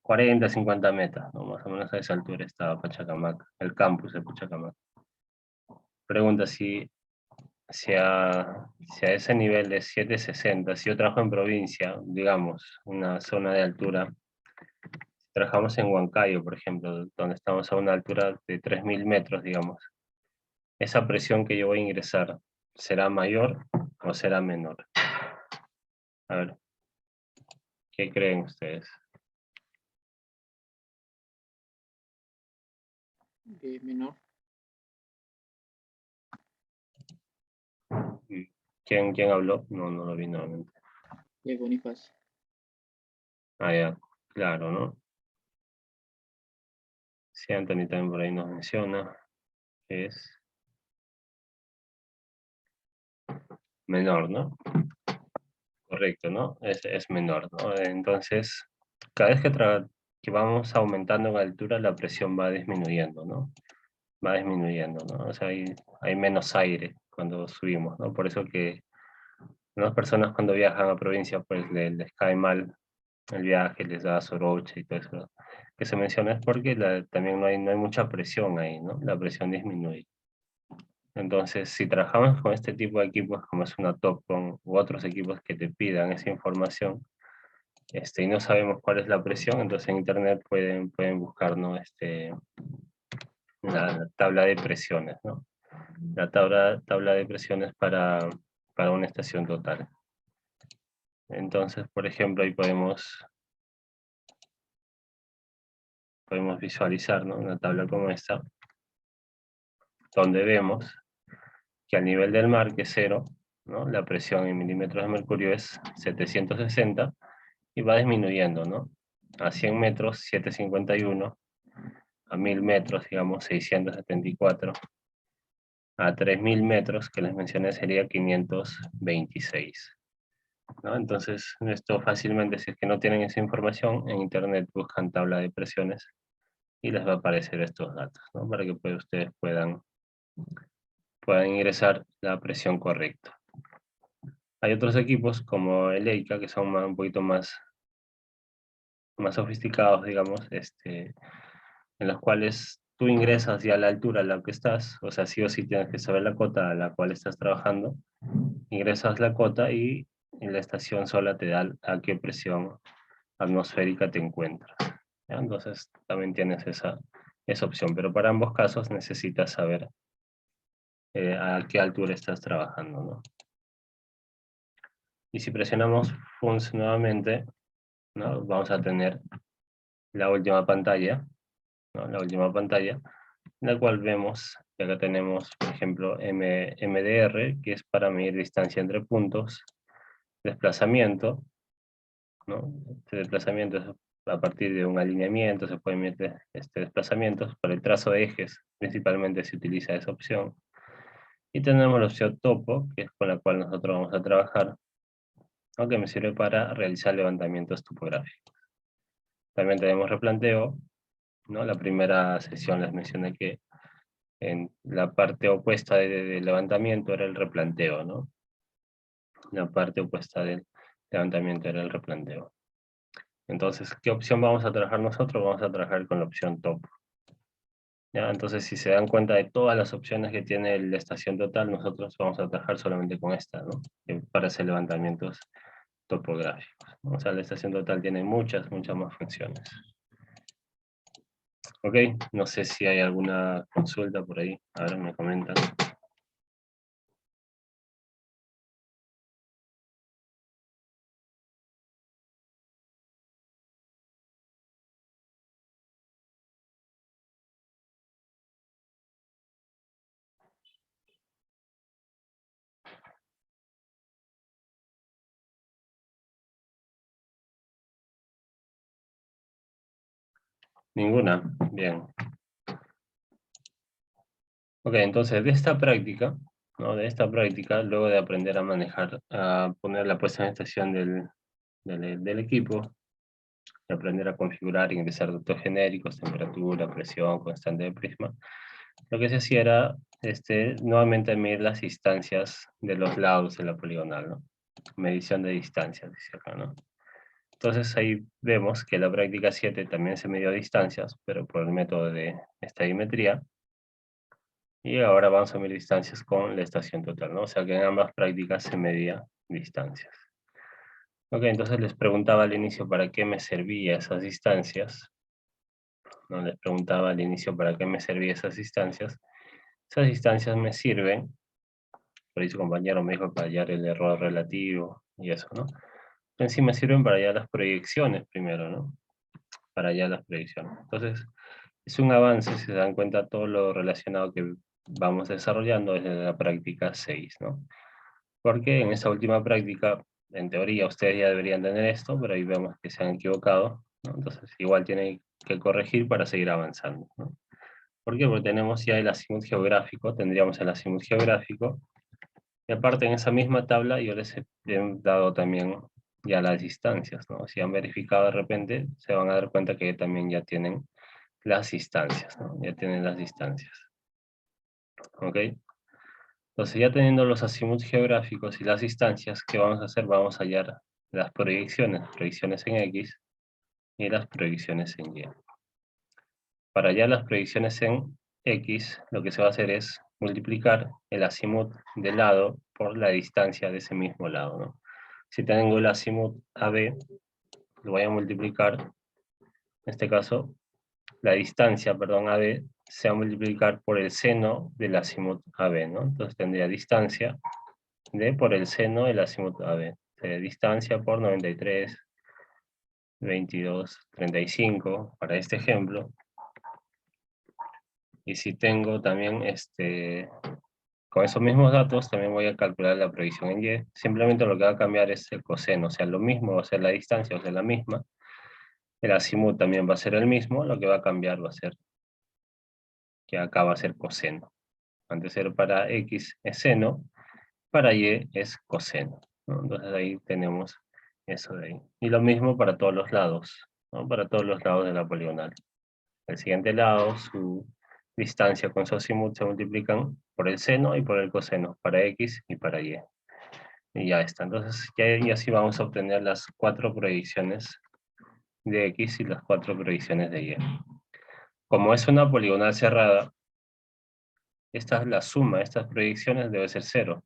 40 y 50 metros, ¿no? Más o menos a esa altura estaba Pachacamac, el campus de Pachacamac. Pregunta si a ese nivel de 760, si yo trabajo en provincia, digamos, una zona de altura, si trabajamos en Huancayo, por ejemplo, donde estamos a una altura de 3000 metros, digamos, esa presión que yo voy a ingresar, ¿será mayor o será menor? A ver, ¿qué creen ustedes? Menor. ¿Quién habló? No lo vi nuevamente. De Bonifaz. Ah, ya, claro, ¿no? Sí, Anthony también por ahí nos menciona que es menor, ¿no? Correcto, ¿no? Es menor, ¿no? Entonces, cada vez que vamos aumentando en altura, la presión va disminuyendo, ¿no? Va disminuyendo, ¿no? O sea, hay menos aire cuando subimos, ¿no? Por eso que las personas cuando viajan a provincia, pues les cae mal el viaje, les da soroche y todo eso que se menciona, es porque también no hay mucha presión ahí, ¿no? La presión disminuye. Entonces, si trabajamos con este tipo de equipos, como es una Topcon u otros equipos que te pidan esa información, y no sabemos cuál es la presión, entonces en internet pueden buscar, ¿no? La tabla de presiones, ¿no? La tabla de presiones para una estación total. Entonces, por ejemplo, ahí podemos visualizar, ¿no? Una tabla como esta, donde vemos que a nivel del mar, que es 0, ¿no? La presión en milímetros de mercurio es 760 y va disminuyendo, ¿no? A 100 metros, 751, a 1000 metros, digamos, 674, a 3000 metros, que les mencioné, sería 526. ¿No? Entonces, esto fácilmente, si es que no tienen esa información, en internet buscan tabla de presiones y les va a aparecer estos datos, ¿no? Para que ustedes puedan ingresar la presión correcta. Hay otros equipos como el EICA que son un poquito más sofisticados, digamos, en los cuales tú ingresas ya a la altura a la que estás, o sea, sí o sí tienes que saber la cota a la cual estás trabajando, ingresas la cota y en la estación sola te da a qué presión atmosférica te encuentras. ¿Ya? Entonces también tienes esa opción, pero para ambos casos necesitas saber a qué altura estás trabajando, ¿no? Y si presionamos FUNS nuevamente, ¿no? Vamos a tener la última pantalla, ¿no? La última pantalla, en la cual vemos que acá tenemos, por ejemplo, MDR, que es para medir distancia entre puntos, desplazamiento, ¿no? Este desplazamiento es a partir de un alineamiento, se pueden meter desplazamientos. Para el trazo de ejes, principalmente se utiliza esa opción. Y tenemos la opción topo, que es con la cual nosotros vamos a trabajar, ¿no? Que me sirve para realizar levantamientos topográficos. También tenemos replanteo, ¿no? La primera sesión les mencioné que en la parte opuesta del levantamiento era el replanteo, ¿no? La parte opuesta del levantamiento era el replanteo. Entonces, ¿qué opción vamos a trabajar nosotros? Vamos a trabajar con la opción top. ¿Ya? Entonces, si se dan cuenta de todas las opciones que tiene la estación total, nosotros vamos a trabajar solamente con esta, ¿no? Para hacer levantamientos topográficos, ¿no? O sea, la estación total tiene muchas más funciones. Ok, no sé si hay alguna consulta por ahí. Ahora me comentan. Ninguna, bien. Ok, entonces de esta práctica, ¿no? De esta práctica, luego de aprender a manejar, a poner la puesta en estación del equipo, de aprender a configurar e ingresar datos genéricos, temperatura, presión, constante de prisma, lo que se hacía era nuevamente medir las distancias de los lados de la poligonal, ¿no? Medición de distancias, dice acá, ¿no? Entonces ahí vemos que la práctica 7 también se midió distancias, pero por el método de estadimetría. Y ahora vamos a medir distancias con la estación total, ¿no? O sea que en ambas prácticas se medía distancias. Ok, entonces les preguntaba al inicio para qué me servía esas distancias. No les preguntaba al inicio para qué me servía esas distancias. Esas distancias me sirven, por ahí su compañero me dijo para hallar el error relativo y eso, ¿no? En sí me sirven para hallar las proyecciones primero, ¿no? Para hallar las proyecciones. Entonces, es un avance, si se dan cuenta, todo lo relacionado que vamos desarrollando desde la práctica 6, ¿no? Porque en esta última práctica, en teoría, ustedes ya deberían tener esto, pero ahí vemos que se han equivocado, ¿no? Entonces, igual tienen que corregir para seguir avanzando, ¿no? ¿Por qué? Porque tenemos ya el azimut geográfico, tendríamos el azimut geográfico, y aparte en esa misma tabla yo les he dado también ya las distancias, ¿no? Si han verificado de repente, se van a dar cuenta que también ya tienen las distancias, ¿no? Ya tienen las distancias. ¿Ok? Entonces ya teniendo los azimuts geográficos y las distancias, ¿qué vamos a hacer? Vamos a hallar las proyecciones en X y las proyecciones en Y. Para hallar las proyecciones en X, lo que se va a hacer es multiplicar el azimut del lado por la distancia de ese mismo lado, ¿no? Si tengo el azimut AB, lo voy a multiplicar, en este caso, la distancia, perdón, AB, se va a multiplicar por el seno del azimut AB, ¿no? Entonces tendría distancia por el seno del azimut AB. Distancia por 93, 22, 35, para este ejemplo. Y si tengo también, con esos mismos datos, también voy a calcular la proyección en Y. Simplemente lo que va a cambiar es el coseno, o sea, lo mismo va a ser la distancia, o sea, la misma. El azimut también va a ser el mismo, lo que va a cambiar va a ser que acá va a ser coseno. Antes era para X es seno, para Y es coseno, ¿no? Entonces ahí tenemos eso de ahí. Y lo mismo para todos los lados, ¿no? Para todos los lados de la poligonal. El siguiente lado, su distancia con su azimut se multiplican por el seno y por el coseno, para X y para Y. Y ya está. Entonces, y así vamos a obtener las 4 proyecciones de X y las 4 proyecciones de Y. Como es una poligonal cerrada, la suma de estas proyecciones debe ser 0,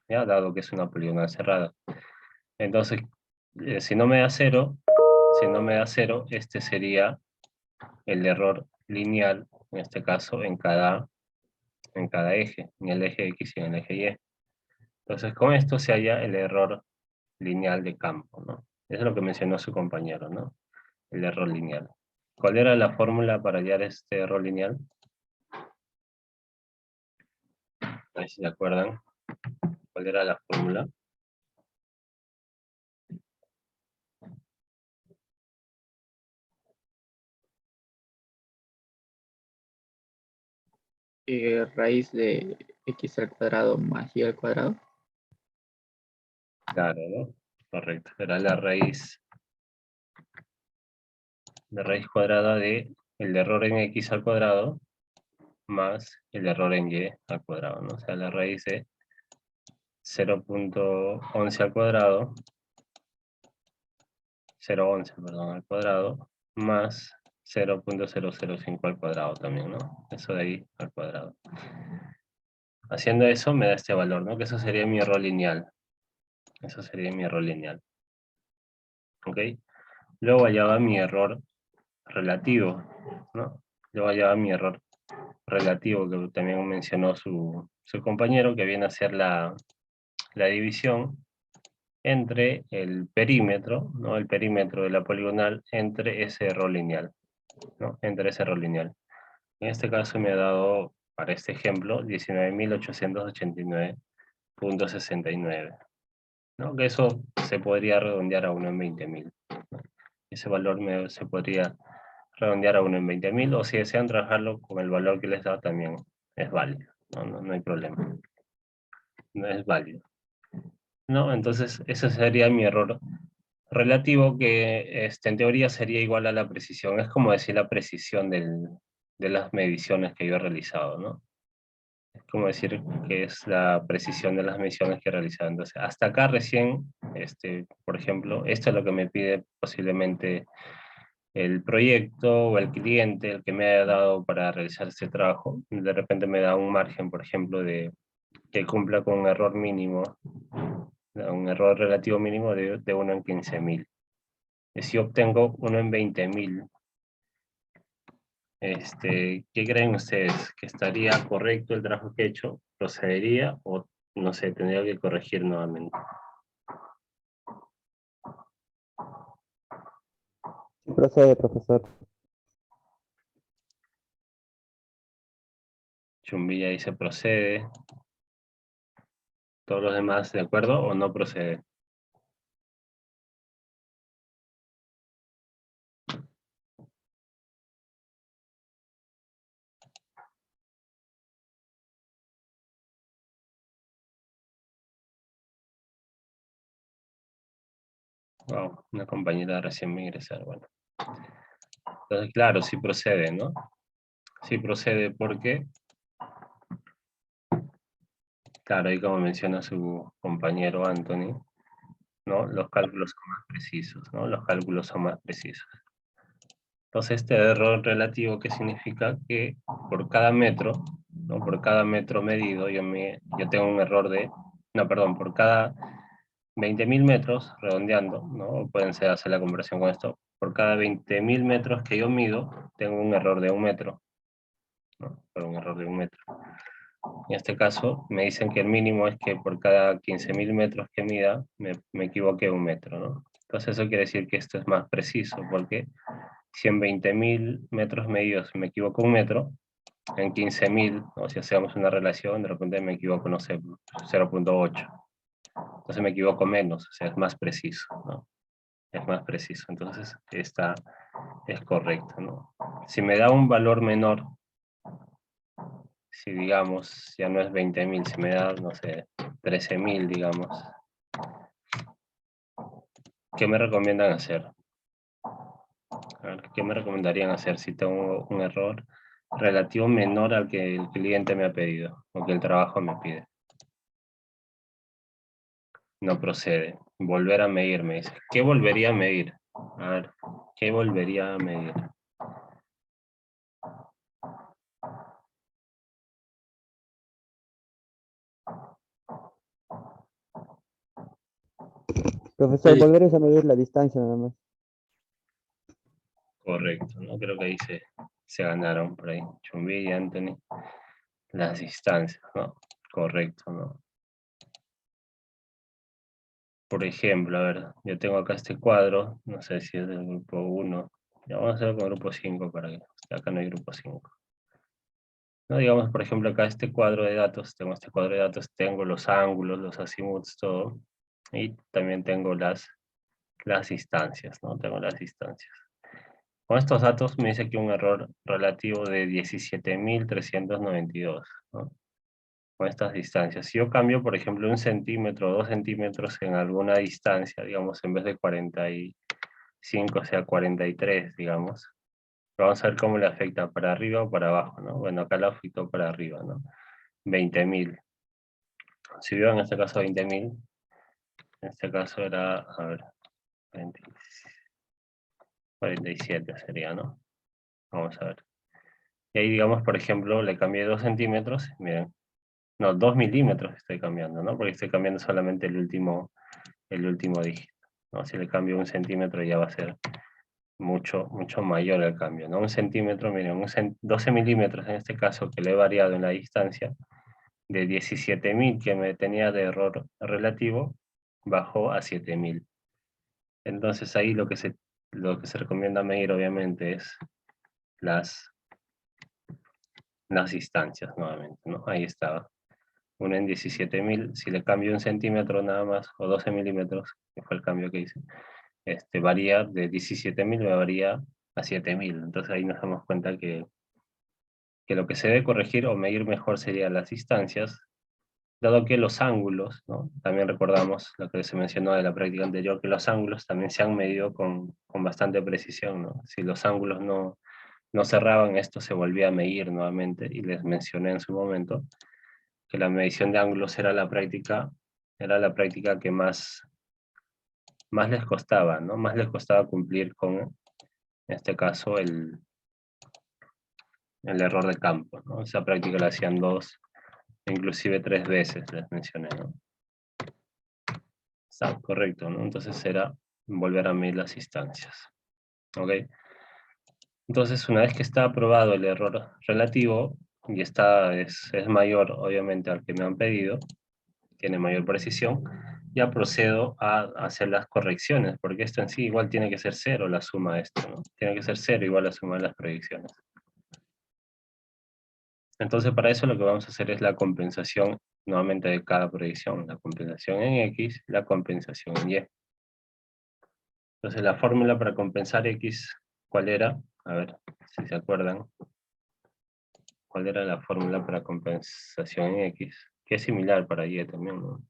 ¿ya? Dado que es una poligonal cerrada. Entonces, si no me da 0, este sería el error lineal, en este caso, en cada eje, en el eje X y en el eje Y. Entonces, con esto se halla el error lineal de campo, ¿no? Eso es lo que mencionó su compañero, ¿no? El error lineal. ¿Cuál era la fórmula para hallar este error lineal? A ver si se acuerdan. ¿Cuál era la fórmula? Raíz de x al cuadrado más y al cuadrado. Claro, ¿no? Correcto. Era la raíz la raíz cuadrada de el error en x al cuadrado más el error en y al cuadrado, ¿no? O sea, la raíz de 0.11 al cuadrado, 0.11, perdón, al cuadrado, más 0.005 al cuadrado también, ¿no? Eso de ahí al cuadrado. Haciendo eso me da este valor, ¿no? Que eso sería mi error lineal. Eso sería mi error lineal. ¿Ok? Luego allá va mi error relativo, ¿no? Luego allá va mi error relativo que también mencionó su compañero, que viene a ser la división entre el perímetro, ¿no? El perímetro de la poligonal entre ese error lineal, ¿no? Entre ese error lineal. En este caso me ha dado, para este ejemplo, 19.889.69, ¿no? Que eso se podría redondear a 1 en 20.000. Ese valor se podría redondear a 1 en 20.000, o si desean trabajarlo con el valor que les da también es válido, no hay problema. No es válido, ¿no? Entonces ese sería mi error relativo, que en teoría sería igual a la precisión. Es como decir la precisión de las mediciones que yo he realizado, ¿no? Es como decir que es la precisión de las mediciones que he realizado. Entonces, hasta acá recién, por ejemplo, esto es lo que me pide posiblemente el proyecto o el cliente, el que me haya dado para realizar este trabajo. De repente me da un margen, por ejemplo, de que cumpla con un error mínimo, un error relativo mínimo de 1 en 15.000. Si obtengo 1 en 20.000, ¿qué creen ustedes? ¿Que estaría correcto el trabajo que he hecho? ¿Procedería o, no sé, tendría que corregir nuevamente? Sí procede, profesor. Chumbilla dice procede. ¿Todos los demás de acuerdo o no procede? Wow, una compañera recién me ingresar, bueno. Entonces, claro, sí procede, ¿no? Sí procede porque, claro, ahí como menciona su compañero Anthony, ¿no? Los cálculos son más precisos, ¿no? Los cálculos son más precisos. Entonces, este error relativo, ¿qué significa? Que por cada metro, ¿no? Por cada metro medido, yo tengo un error de, no, perdón, por cada 20.000 metros, redondeando, ¿no? Pueden ser hacer la conversión con esto, por cada 20.000 metros que yo mido, tengo un error de 1 metro, ¿no? Por un error de 1 metro. En este caso, me dicen que el mínimo es que por cada 15.000 metros que mida, me equivoqué 1 metro, ¿no? Entonces eso quiere decir que esto es más preciso, porque si en 20.000 metros medidos me equivoco 1 metro, en 15.000, o si hacemos una relación, de repente me equivoco, no sé, 0.8. Entonces me equivoco menos, o sea, es más preciso, ¿no? Es más preciso, entonces esta es correcta, ¿no? Si me da un valor menor, si digamos, ya no es 20.000, si me da, no sé, 13.000, digamos, ¿qué me recomiendan hacer? A ver, ¿qué me recomendarían hacer si tengo un error relativo menor al que el cliente me ha pedido, o que el trabajo me pide? No procede. Volver a medir, me dice. ¿Qué volvería a medir? A ver, ¿qué volvería a medir? Profesor, Pues, volveréis a medir la distancia nada más. Correcto, ¿no? Creo que ahí se ganaron por ahí. Chumbi y Anthony. Las distancias, ¿no? Correcto, ¿no? Por ejemplo, a ver, yo tengo acá este cuadro, no sé si es del grupo 1. Ya vamos a hacerlo con el grupo 5 para que acá no hay grupo 5. No, digamos, por ejemplo, acá este cuadro de datos, tengo este cuadro de datos, tengo los ángulos, los azimuths, todo. Y también tengo las distancias, ¿no? Tengo las distancias. Con estos datos me dice que un error relativo de 17.392, ¿no? Con estas distancias. Si yo cambio, por ejemplo, 1 centímetro o 2 centímetros en alguna distancia, digamos, en vez de 5 sea 43, digamos. Vamos a ver cómo le afecta para arriba o para abajo, ¿no? Bueno, acá le afectó para arriba, ¿no? 20.000. Si veo en este caso 20.000, en este caso era, a ver, 47 sería, ¿no? Vamos a ver. Y ahí, digamos, por ejemplo, le cambié 2 centímetros, miren. No, 2 milímetros estoy cambiando, ¿no? Porque estoy cambiando solamente el último dígito, ¿no? Si le cambio 1 centímetro ya va a ser mucho mayor el cambio, ¿no? 1 centímetro, miren, 12 milímetros en este caso que le he variado en la distancia, de 17.000 que me tenía de error relativo, bajó a 7.000. Entonces ahí lo que se recomienda medir obviamente es las distancias nuevamente, ¿no? Ahí estaba. Una en 17.000, si le cambio 1 centímetro nada más, o 12 milímetros, que fue el cambio que hice, varía de 17.000, varía a 7.000. Entonces ahí nos damos cuenta que lo que se debe corregir o medir mejor serían las distancias, dado que los ángulos, ¿no? También recordamos lo que se mencionó de la práctica anterior, que los ángulos también se han medido con bastante precisión, ¿no? Si los ángulos no cerraban, esto se volvía a medir nuevamente, y les mencioné en su momento que la medición de ángulos era la práctica que más les costaba, ¿no? Más les costaba cumplir con, en este caso, el error de campo, ¿no? Esa práctica la hacían 2, inclusive 3 veces, les mencioné, ¿no? Está correcto, ¿no? Entonces era volver a medir las distancias, ¿ok? Entonces, una vez que está aprobado el error relativo, y es mayor, obviamente, al que me han pedido, tiene mayor precisión, ya procedo a hacer las correcciones, porque esto en sí igual tiene que ser 0 la suma de esto, ¿no? Tiene que ser 0 igual la suma de las proyecciones. Entonces para eso lo que vamos a hacer es la compensación nuevamente de cada proyección, la compensación en X, la compensación en Y. Entonces la fórmula para compensar X, ¿cuál era? A ver, si se acuerdan. ¿Cuál era la fórmula para compensación en X? Que es similar para Y también, ¿no?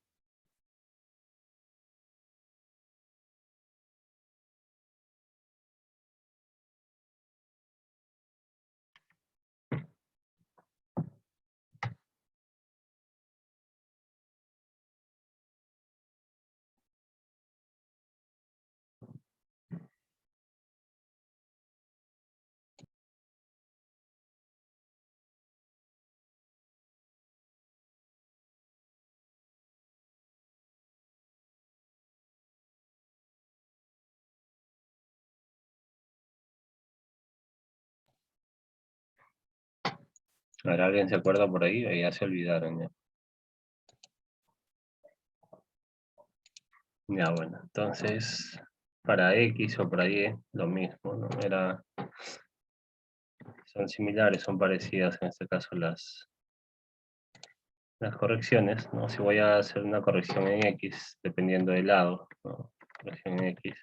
A ver, ¿alguien se acuerda por ahí? O ya se olvidaron ya. Ya, bueno, entonces, para X o para Y, lo mismo, ¿no? Son similares, son parecidas en este caso las correcciones, ¿no? Si voy a hacer una corrección en X, dependiendo del lado, ¿no? Corrección en X.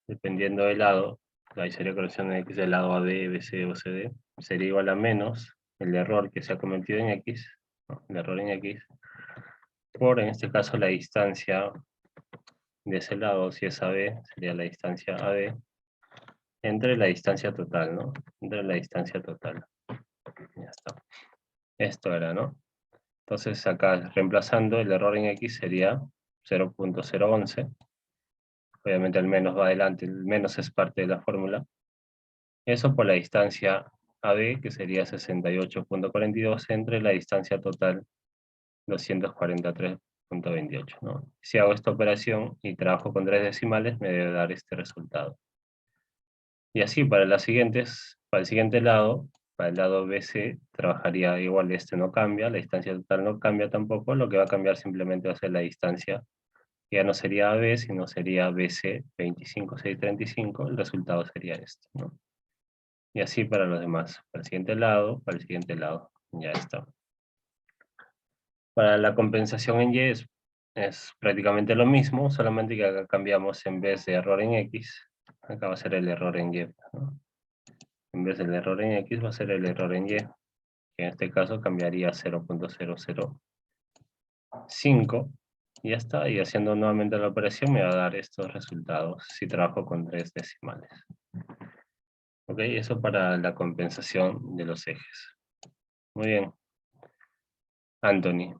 Dependiendo del lado, ahí sería corrección en X del lado AB, BC o CD, sería igual a menos el error que se ha cometido en X, ¿no? El error en X, por en este caso la distancia de ese lado, si es AB, sería la distancia AB, entre la distancia total, ¿no? Entre la distancia total. Ya está. Esto era, ¿no? Entonces acá reemplazando el error en X sería 0.011. Obviamente el menos va adelante, el menos es parte de la fórmula. Eso por la distancia AB, que sería 68.42, entre la distancia total 243.28, ¿no? Si hago esta operación y trabajo con 3 decimales, me debe dar este resultado. Y así para el siguiente lado, para el lado BC, trabajaría igual, no cambia, la distancia total no cambia tampoco, lo que va a cambiar simplemente va a ser la distancia, que ya no sería AB, sino sería BC 25.635, el resultado sería este, ¿no? Y así para los demás, para el siguiente lado, ya está. Para la compensación en Y es prácticamente lo mismo, solamente que acá cambiamos en vez de error en X, acá va a ser el error en Y, ¿no? En vez del error en X va a ser el error en Y, que en este caso cambiaría a 0.005, Y ya está, y haciendo nuevamente la operación me va a dar estos resultados si trabajo con 3 decimales. Ok, eso para la compensación de los ejes. Muy bien. Anthony.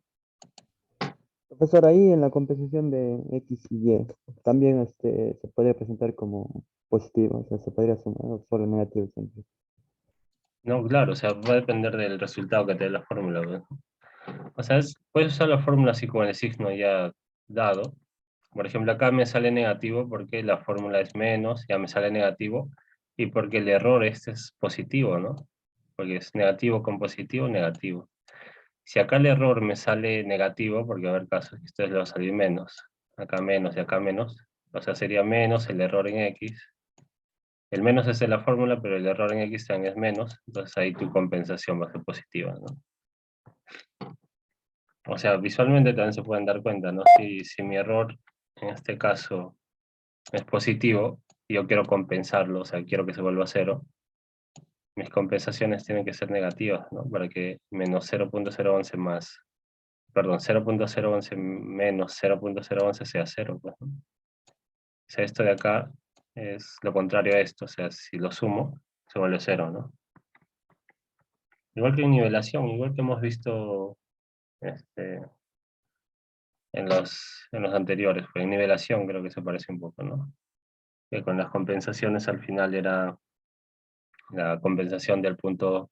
Profesor, ahí en la compensación de X y Y, también se podría presentar como positivo, o sea, se podría sumar o solo negativo siempre. No, claro, o sea, va a depender del resultado que te dé la fórmula, ¿no? O sea, puedes usar la fórmula así con el signo ya dado. Por ejemplo, acá me sale negativo porque la fórmula es menos, ya me sale negativo, y porque el error este es positivo, ¿no? Porque es negativo con positivo, negativo. Si acá el error me sale negativo, porque va a haber casos que ustedes le va a salir menos, acá menos y acá menos, o sea, sería menos el error en X. El menos es en la fórmula, pero el error en X también es menos, entonces ahí tu compensación va a ser positiva, ¿no? O sea, visualmente también se pueden dar cuenta, ¿no? Si mi error, en este caso, es positivo, y yo quiero compensarlo, o sea, quiero que se vuelva a cero, mis compensaciones tienen que ser negativas, ¿no? Para que menos 0.011 más, perdón, 0.011 menos 0.011 sea cero, pues, ¿no? O sea, esto de acá es lo contrario a esto, o sea, si lo sumo, se vuelve cero, ¿no? Igual que en nivelación, igual que hemos visto en los anteriores, pues en nivelación creo que se parece un poco, ¿no? Que con las compensaciones al final era la compensación del punto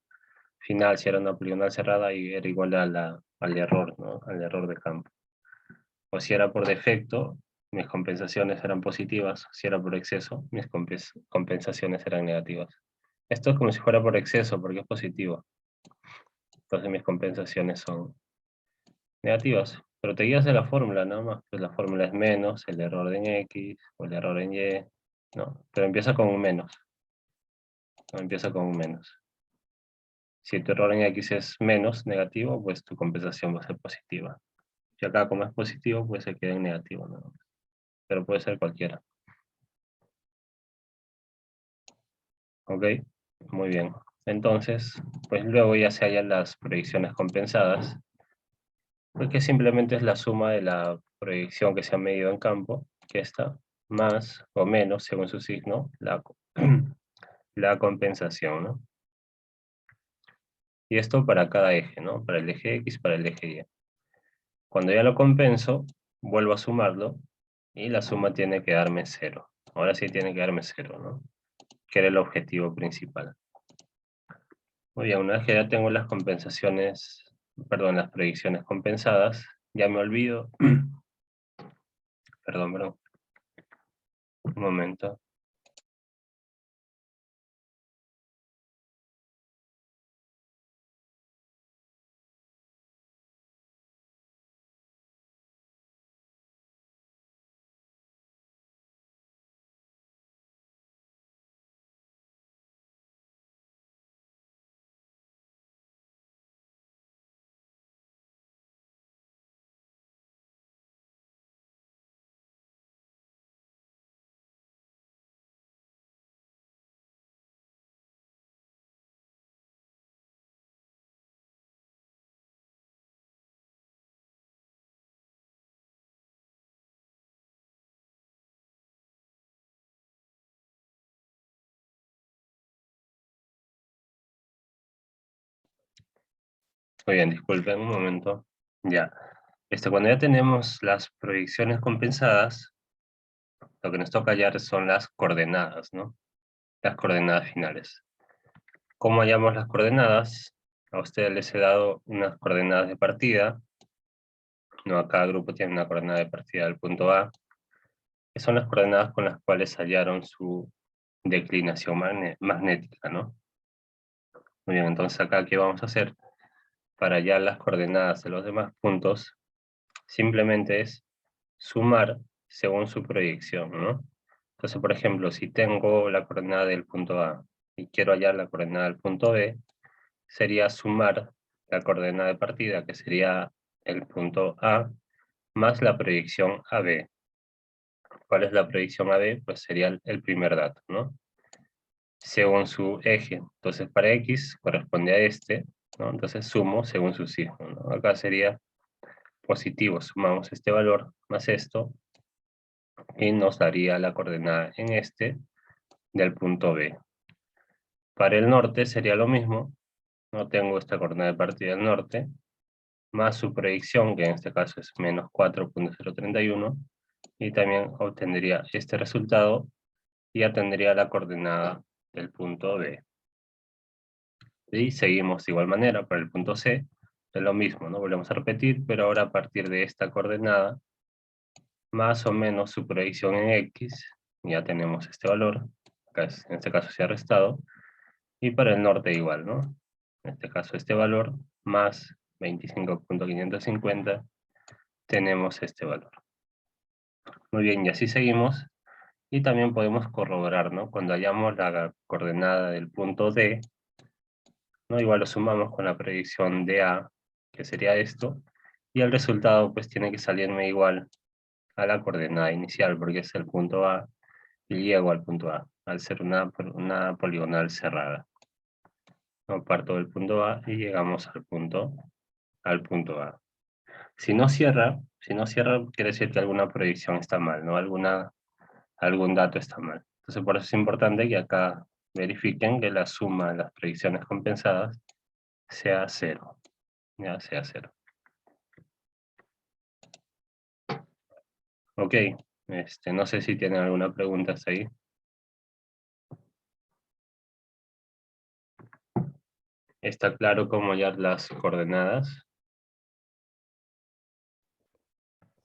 final, si era una poligonal cerrada, y era igual al error, ¿no? Al error de campo. O si era por defecto, mis compensaciones eran positivas; si era por exceso, mis compensaciones eran negativas. Esto es como si fuera por exceso, porque es positivo. Entonces mis compensaciones son negativas. Pero te guías de la fórmula nada más, pues la fórmula es menos el error en X o el error en Y, ¿no? Pero empieza con un menos. No empieza con un menos. Si tu error en X es menos negativo, pues tu compensación va a ser positiva. Y acá, como es positivo, pues se queda en negativo, ¿no? Pero puede ser cualquiera. ¿Ok? Muy bien. Entonces, pues luego ya se hallan las proyecciones compensadas, porque simplemente es la suma de la proyección que se ha medido en campo, que está, más o menos, según su signo, la compensación, ¿no? Y esto para cada eje, ¿no? Para el eje X, para el eje Y. Cuando ya lo compenso, vuelvo a sumarlo, y la suma tiene que darme 0. Ahora sí tiene que darme 0, ¿no? Que era el objetivo principal. Muy bien, una vez que ya tengo las compensaciones, perdón, las proyecciones compensadas, ya me olvido, perdón, un momento. Muy bien, disculpen un momento. Ya. Cuando ya tenemos las proyecciones compensadas, lo que nos toca hallar son las coordenadas, ¿no? Las coordenadas finales. ¿Cómo hallamos las coordenadas? A ustedes les he dado unas coordenadas de partida, ¿no? Cada grupo tiene una coordenada de partida del punto A, que son las coordenadas con las cuales hallaron su declinación magnética, ¿no? Muy bien, entonces acá, ¿qué vamos a hacer? Para hallar las coordenadas de los demás puntos, simplemente es sumar según su proyección, ¿no? Entonces, por ejemplo, si tengo la coordenada del punto A y quiero hallar la coordenada del punto B, sería sumar la coordenada de partida, que sería el punto A, más la proyección AB. ¿Cuál es la proyección AB? Pues sería el primer dato, ¿no? Según su eje. Entonces, para X corresponde a este, ¿no? Entonces sumo según su signo, ¿no? Acá sería positivo, sumamos este valor más esto, y nos daría la coordenada en este del punto B. Para el norte sería lo mismo, no tengo esta coordenada de partida del norte, más su predicción, que en este caso es menos 4.031, y también obtendría este resultado, y ya tendría la coordenada del punto B. Y seguimos de igual manera para el punto C, es lo mismo, ¿no? Volvemos a repetir, pero ahora a partir de esta coordenada, más o menos su predicción en X, ya tenemos este valor, acá en este caso se ha restado, y para el norte igual, ¿no? En este caso este valor, más 25.550, tenemos este valor. Muy bien, y así seguimos, y también podemos corroborar, ¿no? Cuando hallamos la coordenada del punto D, ¿no? Igual lo sumamos con la predicción de A, que sería esto, y el resultado pues tiene que salirme igual a la coordenada inicial, porque es el punto A, y llego al punto A, al ser una poligonal cerrada. No, parto del punto A y llegamos al punto A. Si no cierra, quiere decir que alguna predicción está mal, ¿no? Algún dato está mal. Entonces por eso es importante que acá verifiquen que la suma de las predicciones compensadas sea 0. Ya sea 0. Ok, no sé si tienen alguna pregunta hasta ahí. ¿Está claro cómo hallar las coordenadas?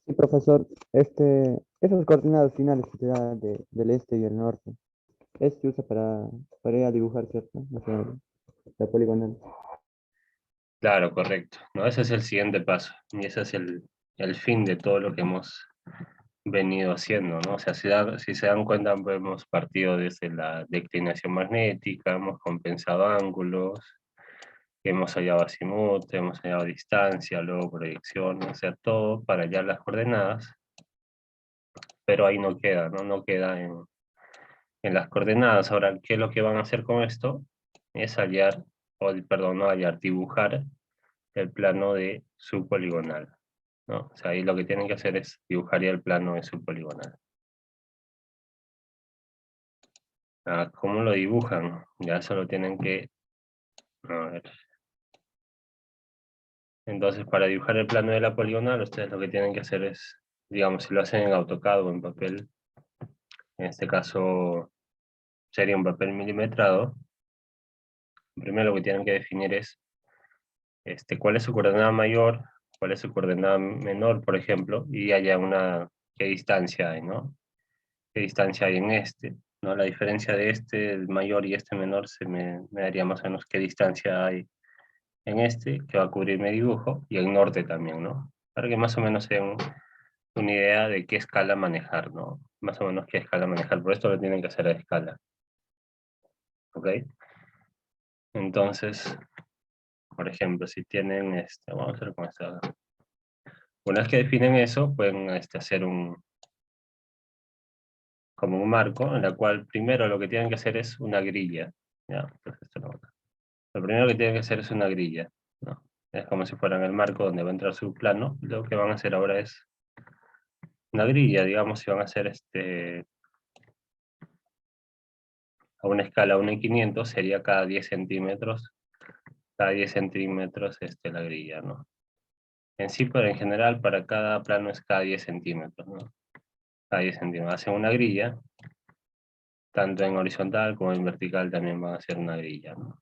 Sí, profesor, esos coordenadas finales que te da del este y el norte, se usa para ir a dibujar, ¿cierto? O sea, la poligonal. Claro, correcto. ¿No? Ese es el siguiente paso. Y ese es el fin de todo lo que hemos venido haciendo, ¿no? O sea, si se dan cuenta, pues, hemos partido desde la declinación magnética, hemos compensado ángulos, hemos hallado azimut, hemos hallado distancia, luego proyección, o sea, todo para hallar las coordenadas, pero ahí no queda, ¿no? No queda en las coordenadas. Ahora, ¿qué es lo que van a hacer con esto? Es hallar, perdón, no hallar, dibujar el plano de su poligonal, ¿no? O sea, ahí lo que tienen que hacer es dibujar ya el plano de su poligonal. ¿Cómo lo dibujan? Ya solo tienen que... A ver. Entonces, para dibujar el plano de la poligonal, ustedes lo que tienen que hacer es, digamos, si lo hacen en AutoCAD o en papel, en este caso sería un papel milimetrado, primero lo que tienen que definir es cuál es su coordenada mayor, cuál es su coordenada menor, por ejemplo, y haya qué distancia hay, ¿no? ¿Qué distancia hay en este? ¿No? La diferencia de el mayor y este menor me daría más o menos qué distancia hay en que va a cubrir mi dibujo, y el norte también, ¿no? Para que más o menos se den una idea de qué escala manejar, ¿no? Más o menos qué escala manejar, por esto lo tienen que hacer a escala. ¿Ok? Entonces, por ejemplo, si tienen vamos a ver cómo está. Una vez que definen eso, pueden hacer como un marco, en la cual primero lo que tienen que hacer es una grilla. ¿Ya? Entonces, lo primero que tienen que hacer es una grilla, ¿no? Es como si fueran el marco donde va a entrar su plano. Lo que van a hacer ahora es una grilla, digamos, si van a hacer a una escala 1:500, sería cada 10 centímetros, la grilla, ¿no? En sí, pero en general, para cada plano es cada 10 centímetros, ¿no? Cada 10 centímetros. Hacen una grilla, tanto en horizontal como en vertical también van a hacer una grilla, ¿no?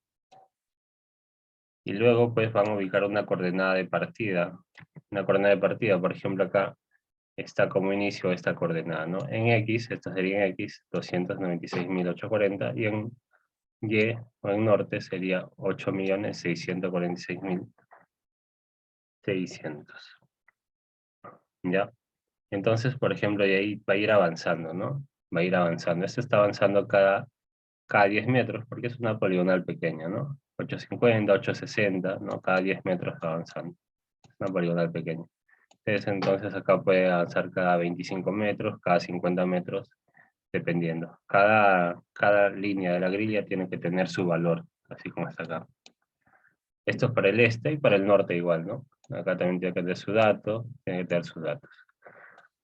Y luego, pues, van a ubicar una coordenada de partida. Una coordenada de partida, por ejemplo, acá está como inicio esta coordenada, ¿no? En X, esto sería en X, 296.840, y en Y, o en norte, sería 8.646.600. ¿Ya? Entonces, por ejemplo, y ahí va a ir avanzando, ¿no? Va a ir avanzando. Este está avanzando cada 10 metros, porque es una poligonal pequeña, ¿no? 850, 860, ¿no? Cada 10 metros va avanzando. Es una poligonal pequeña. Entonces acá puede avanzar cada 25 metros, cada 50 metros, dependiendo. Cada línea de la grilla tiene que tener su valor, así como está acá. Esto es para el este y para el norte igual, ¿no? Acá también tiene que tener su dato, tiene que tener sus datos.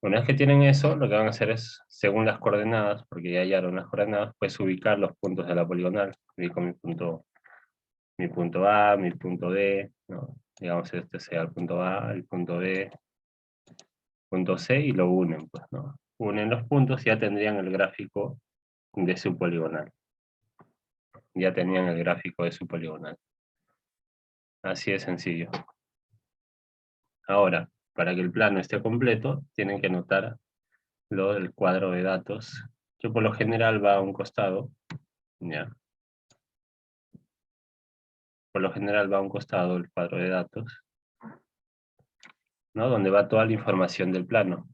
Una vez que tienen eso, lo que van a hacer es, según las coordenadas, porque ya hallaron las coordenadas, pues ubicar los puntos de la poligonal. Ubico mi punto A, mi punto D, ¿no? Digamos este sea el punto A, el punto B, punto C, y lo unen, pues, ¿no? Unen los puntos y ya tendrían el gráfico de su poligonal. Ya tenían el gráfico de su poligonal. Así de sencillo. Ahora, para que el plano esté completo, tienen que anotar lo del cuadro de datos, que por lo general va a un costado, ¿ya? Por lo general va a un costado el cuadro de datos, ¿no? Donde va toda la información del plano.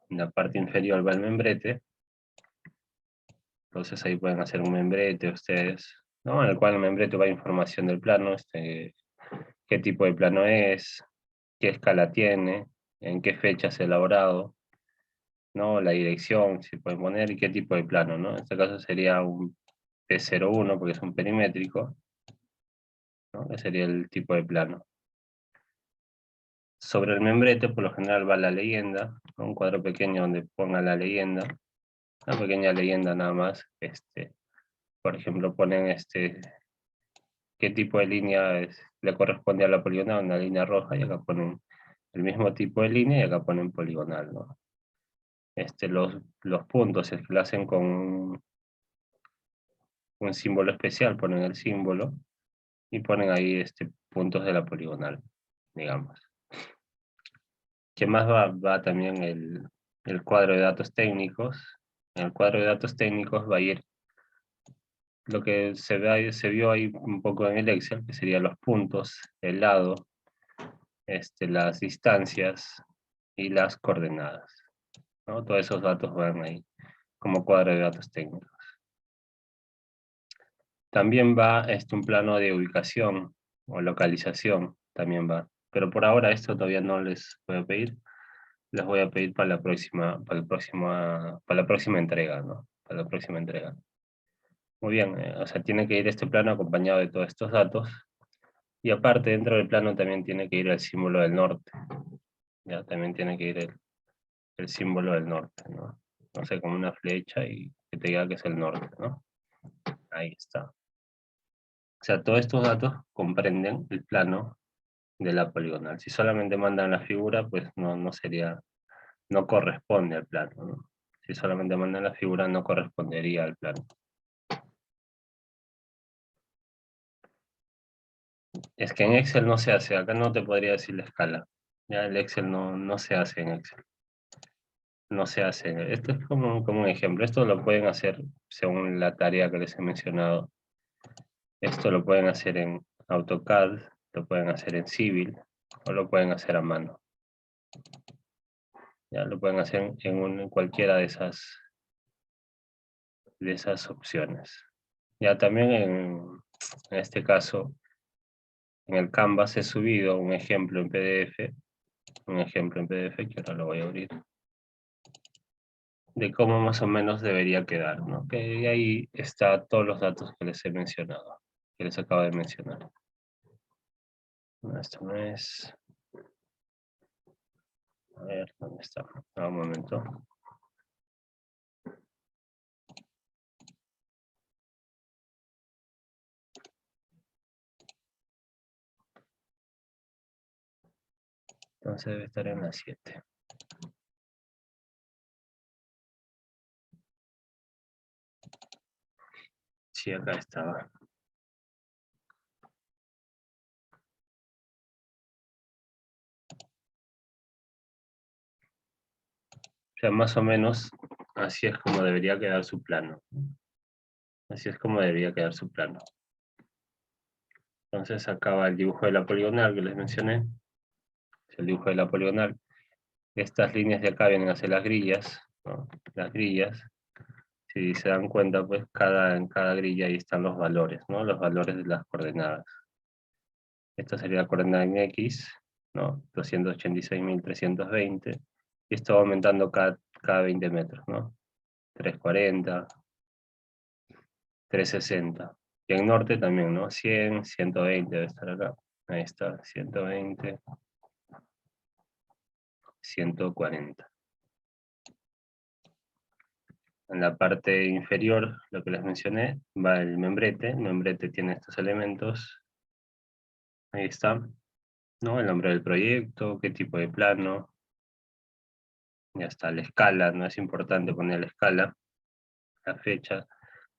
En la parte inferior va el membrete, entonces ahí pueden hacer un membrete ustedes, ¿no? En el cual el membrete va información del plano, qué tipo de plano es, qué escala tiene, en qué fecha se ha elaborado, ¿no? La dirección, si pueden poner, y qué tipo de plano, ¿no? En este caso sería un P01, porque es un perimétrico, ¿no? Ese sería el tipo de plano. Sobre el membrete, por lo general va la leyenda, ¿no? Un cuadro pequeño donde ponga la leyenda, una pequeña leyenda nada más. Por ejemplo, ponen qué tipo de línea le corresponde a la poligonal, una línea roja, y acá ponen el mismo tipo de línea, y acá ponen poligonal, ¿no? Los puntos, es que lo hacen con un símbolo especial, ponen el símbolo, y ponen ahí puntos de la poligonal, digamos. ¿Qué más va también el cuadro de datos técnicos? En el cuadro de datos técnicos va a ir lo que se vio ahí un poco en el Excel, que serían los puntos, el lado, las distancias y las coordenadas, ¿no? Todos esos datos van ahí como cuadro de datos técnicos. También va un plano de ubicación o localización, también va. Pero por ahora esto todavía no les voy a pedir. Les voy a pedir para la próxima entrega, ¿no? Para la próxima entrega. Muy bien, o sea, tiene que ir este plano acompañado de todos estos datos. Y aparte, dentro del plano también tiene que ir el símbolo del norte. Ya, también tiene que ir el símbolo del norte, ¿no? No sé, como una flecha y que te diga que es el norte, ¿no? Ahí está. O sea, todos estos datos comprenden el plano de la poligonal. Si solamente mandan la figura, pues no corresponde al plano, ¿no? Si solamente mandan la figura, no correspondería al plano. Es que en Excel no se hace, acá no te podría decir la escala. Ya el Excel no se hace en Excel. No se hace. Esto es como un ejemplo. Esto lo pueden hacer según la tarea que les he mencionado. Esto lo pueden hacer en AutoCAD, lo pueden hacer en Civil, o lo pueden hacer a mano. Ya lo pueden hacer en cualquiera de esas opciones. Ya también en este caso, en el Canvas he subido un ejemplo en PDF, que ahora lo voy a abrir, de cómo más o menos debería quedar, ¿no? Que ahí está todos los datos que les he mencionado, que les acabo de mencionar. No, esto no es. A ver, ¿dónde está? Un momento. Entonces debe estar en la 7. Sí, acá estaba. O sea, más o menos así es como debería quedar su plano. Así es como debería quedar su plano. Entonces acaba el dibujo de la poligonal que les mencioné. El dibujo de la poligonal. Estas líneas de acá vienen a ser las grillas, ¿no? Las grillas. Si se dan cuenta, pues en cada grilla ahí están los valores, ¿no? Los valores de las coordenadas. Esta sería la coordenada en X, ¿no? 286.320. Y esto va aumentando cada 20 metros, ¿no? 340, 360. Y en norte también, ¿no? 100, 120 debe estar acá. Ahí está, 120, 140. En la parte inferior, lo que les mencioné, va el membrete. El membrete tiene estos elementos. Ahí está, ¿no? El nombre del proyecto, qué tipo de plano. Ya está, la escala, no es importante poner la escala, la fecha,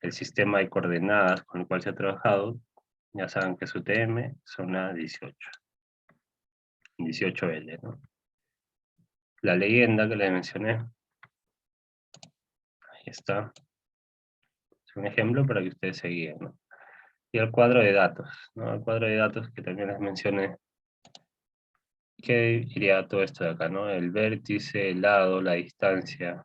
el sistema de coordenadas con el cual se ha trabajado. Ya saben que es UTM, zona 18. 18L, ¿no? La leyenda que les mencioné. Ahí está. Es un ejemplo para que ustedes se guíen, ¿no? Y el cuadro de datos, ¿no? El cuadro de datos que también les mencioné. ¿Qué iría todo esto de acá, no? El vértice, el lado, la distancia.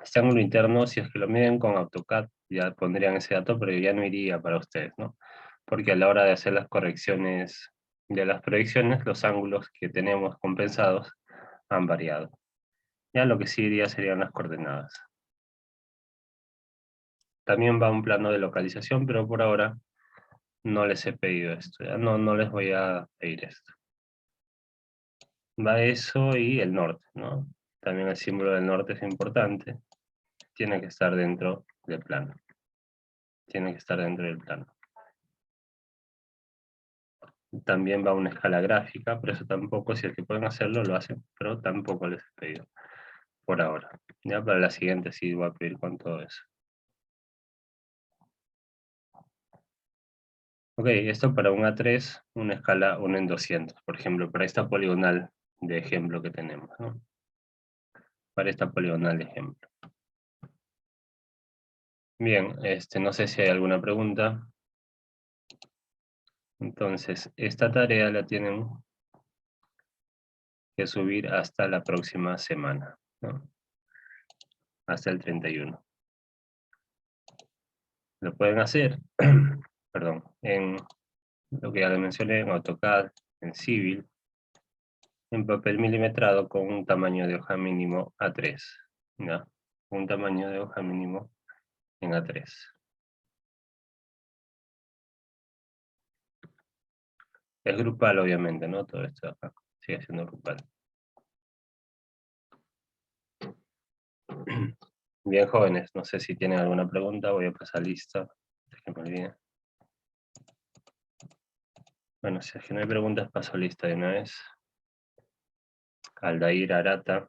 Este ángulo interno, si es que lo miden con AutoCAD, ya pondrían ese dato, pero ya no iría para ustedes, ¿no? Porque a la hora de hacer las correcciones de las proyecciones, los ángulos que tenemos compensados han variado. Ya lo que sí iría serían las coordenadas. También va un plano de localización, pero por ahora no les he pedido esto, ya no les voy a pedir esto. Va eso y el norte, ¿no? También el símbolo del norte es importante. Tiene que estar dentro del plano. Tiene que estar dentro del plano. También va una escala gráfica, pero eso tampoco, si es que pueden hacerlo, lo hacen, pero tampoco les he pedido por ahora. Ya para la siguiente sí voy a pedir con todo eso. Ok, esto para un A3, una escala 1 en 200, por ejemplo, para esta poligonal de ejemplo que tenemos, ¿no? Para esta poligonal de ejemplo. Bien, no sé si hay alguna pregunta. Entonces, esta tarea la tienen que subir hasta la próxima semana, ¿no? Hasta el 31. Lo pueden hacer, perdón, en lo que ya les mencioné, en AutoCAD, en Civil, en papel milimetrado con un tamaño de hoja mínimo A3, ¿no? Un tamaño de hoja mínimo en A3. Es grupal, obviamente, ¿no? Todo esto de acá sigue siendo grupal. Bien, jóvenes, no sé si tienen alguna pregunta, voy a pasar lista, antes que me olvide. Bueno, si es que no hay preguntas, paso lista de una vez. Aldair Arata.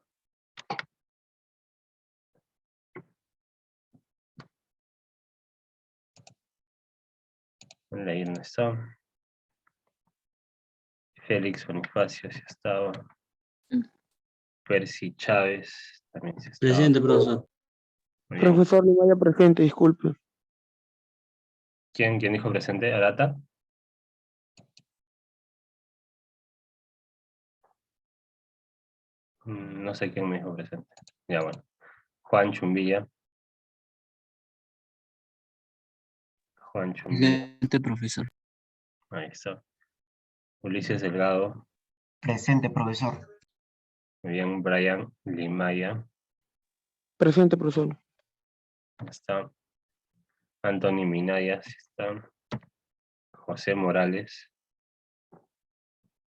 Aldair no está. Félix Bonifacio sí estaba. Percy Chávez también sí estaba. Presente, profesor. Muy bien. Profesor, no vaya presente, disculpe. ¿Quién dijo presente? ¿Arata? No sé quién me dijo presente. Ya bueno. Juan Chumbilla. Juan Chumbilla. Presente, profesor. Ahí está. Ulises Delgado. Presente, profesor. Muy bien. Brian Limaya. Presente, profesor. Ahí está. Anthony Minaya. Sí está. José Morales.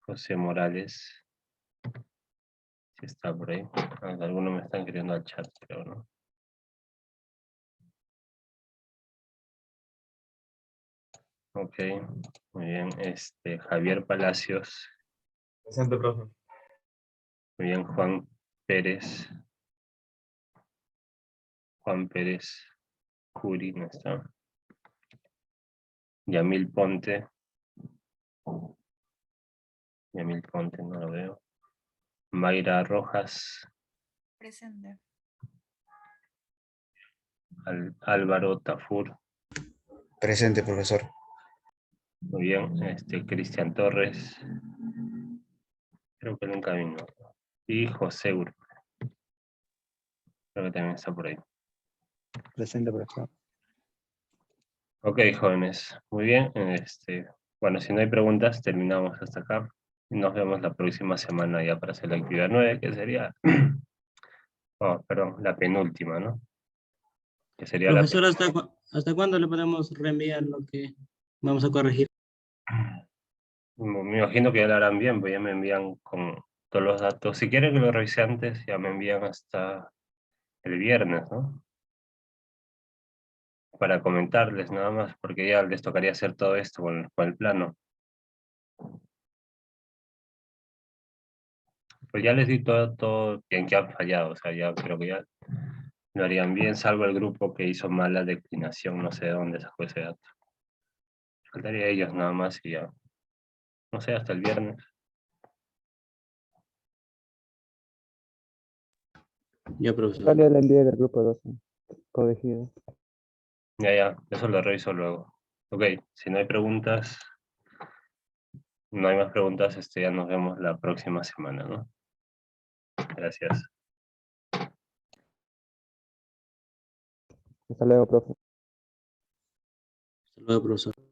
José Morales. Sí está por ahí. Algunos me están escribiendo al chat, pero no. Ok, muy bien. Javier Palacios. Presente, profe. Muy bien, Juan Pérez. Juan Pérez Curi, no está. Yamil Ponte. Yamil Ponte, no lo veo. Mayra Rojas. Presente. Álvaro Tafur. Presente, profesor. Muy bien, Cristian Torres. Creo que nunca vino. Y José Urbe. Creo que también está por ahí. Presente, profesor. Ok, jóvenes. Muy bien. Bueno, si no hay preguntas, terminamos hasta acá. Nos vemos la próxima semana ya para hacer la actividad 9, que sería... Oh, perdón, la penúltima, ¿no? Que sería Profesor, la... ¿hasta, ¿Hasta cuándo le podemos reenviar lo que vamos a corregir? Me imagino que ya lo harán bien, pues ya me envían con todos los datos. Si quieren que lo revise antes, ya me envían hasta el viernes, ¿no? Para comentarles nada más, porque ya les tocaría hacer todo esto con el plano. Pues ya les di todo en que han fallado, o sea, ya creo que ya lo harían bien, salvo el grupo que hizo mal la declinación, no sé de dónde sacó ese dato. Faltaría ellos nada más y ya, no sé, hasta el viernes. Ya, profesor. Salió el envío del grupo 12, corregido. Ya, eso lo reviso luego. Ok, si no hay preguntas, no hay más preguntas, ya nos vemos la próxima semana, ¿no? Gracias. Hasta luego, profe. Hasta luego, profesor.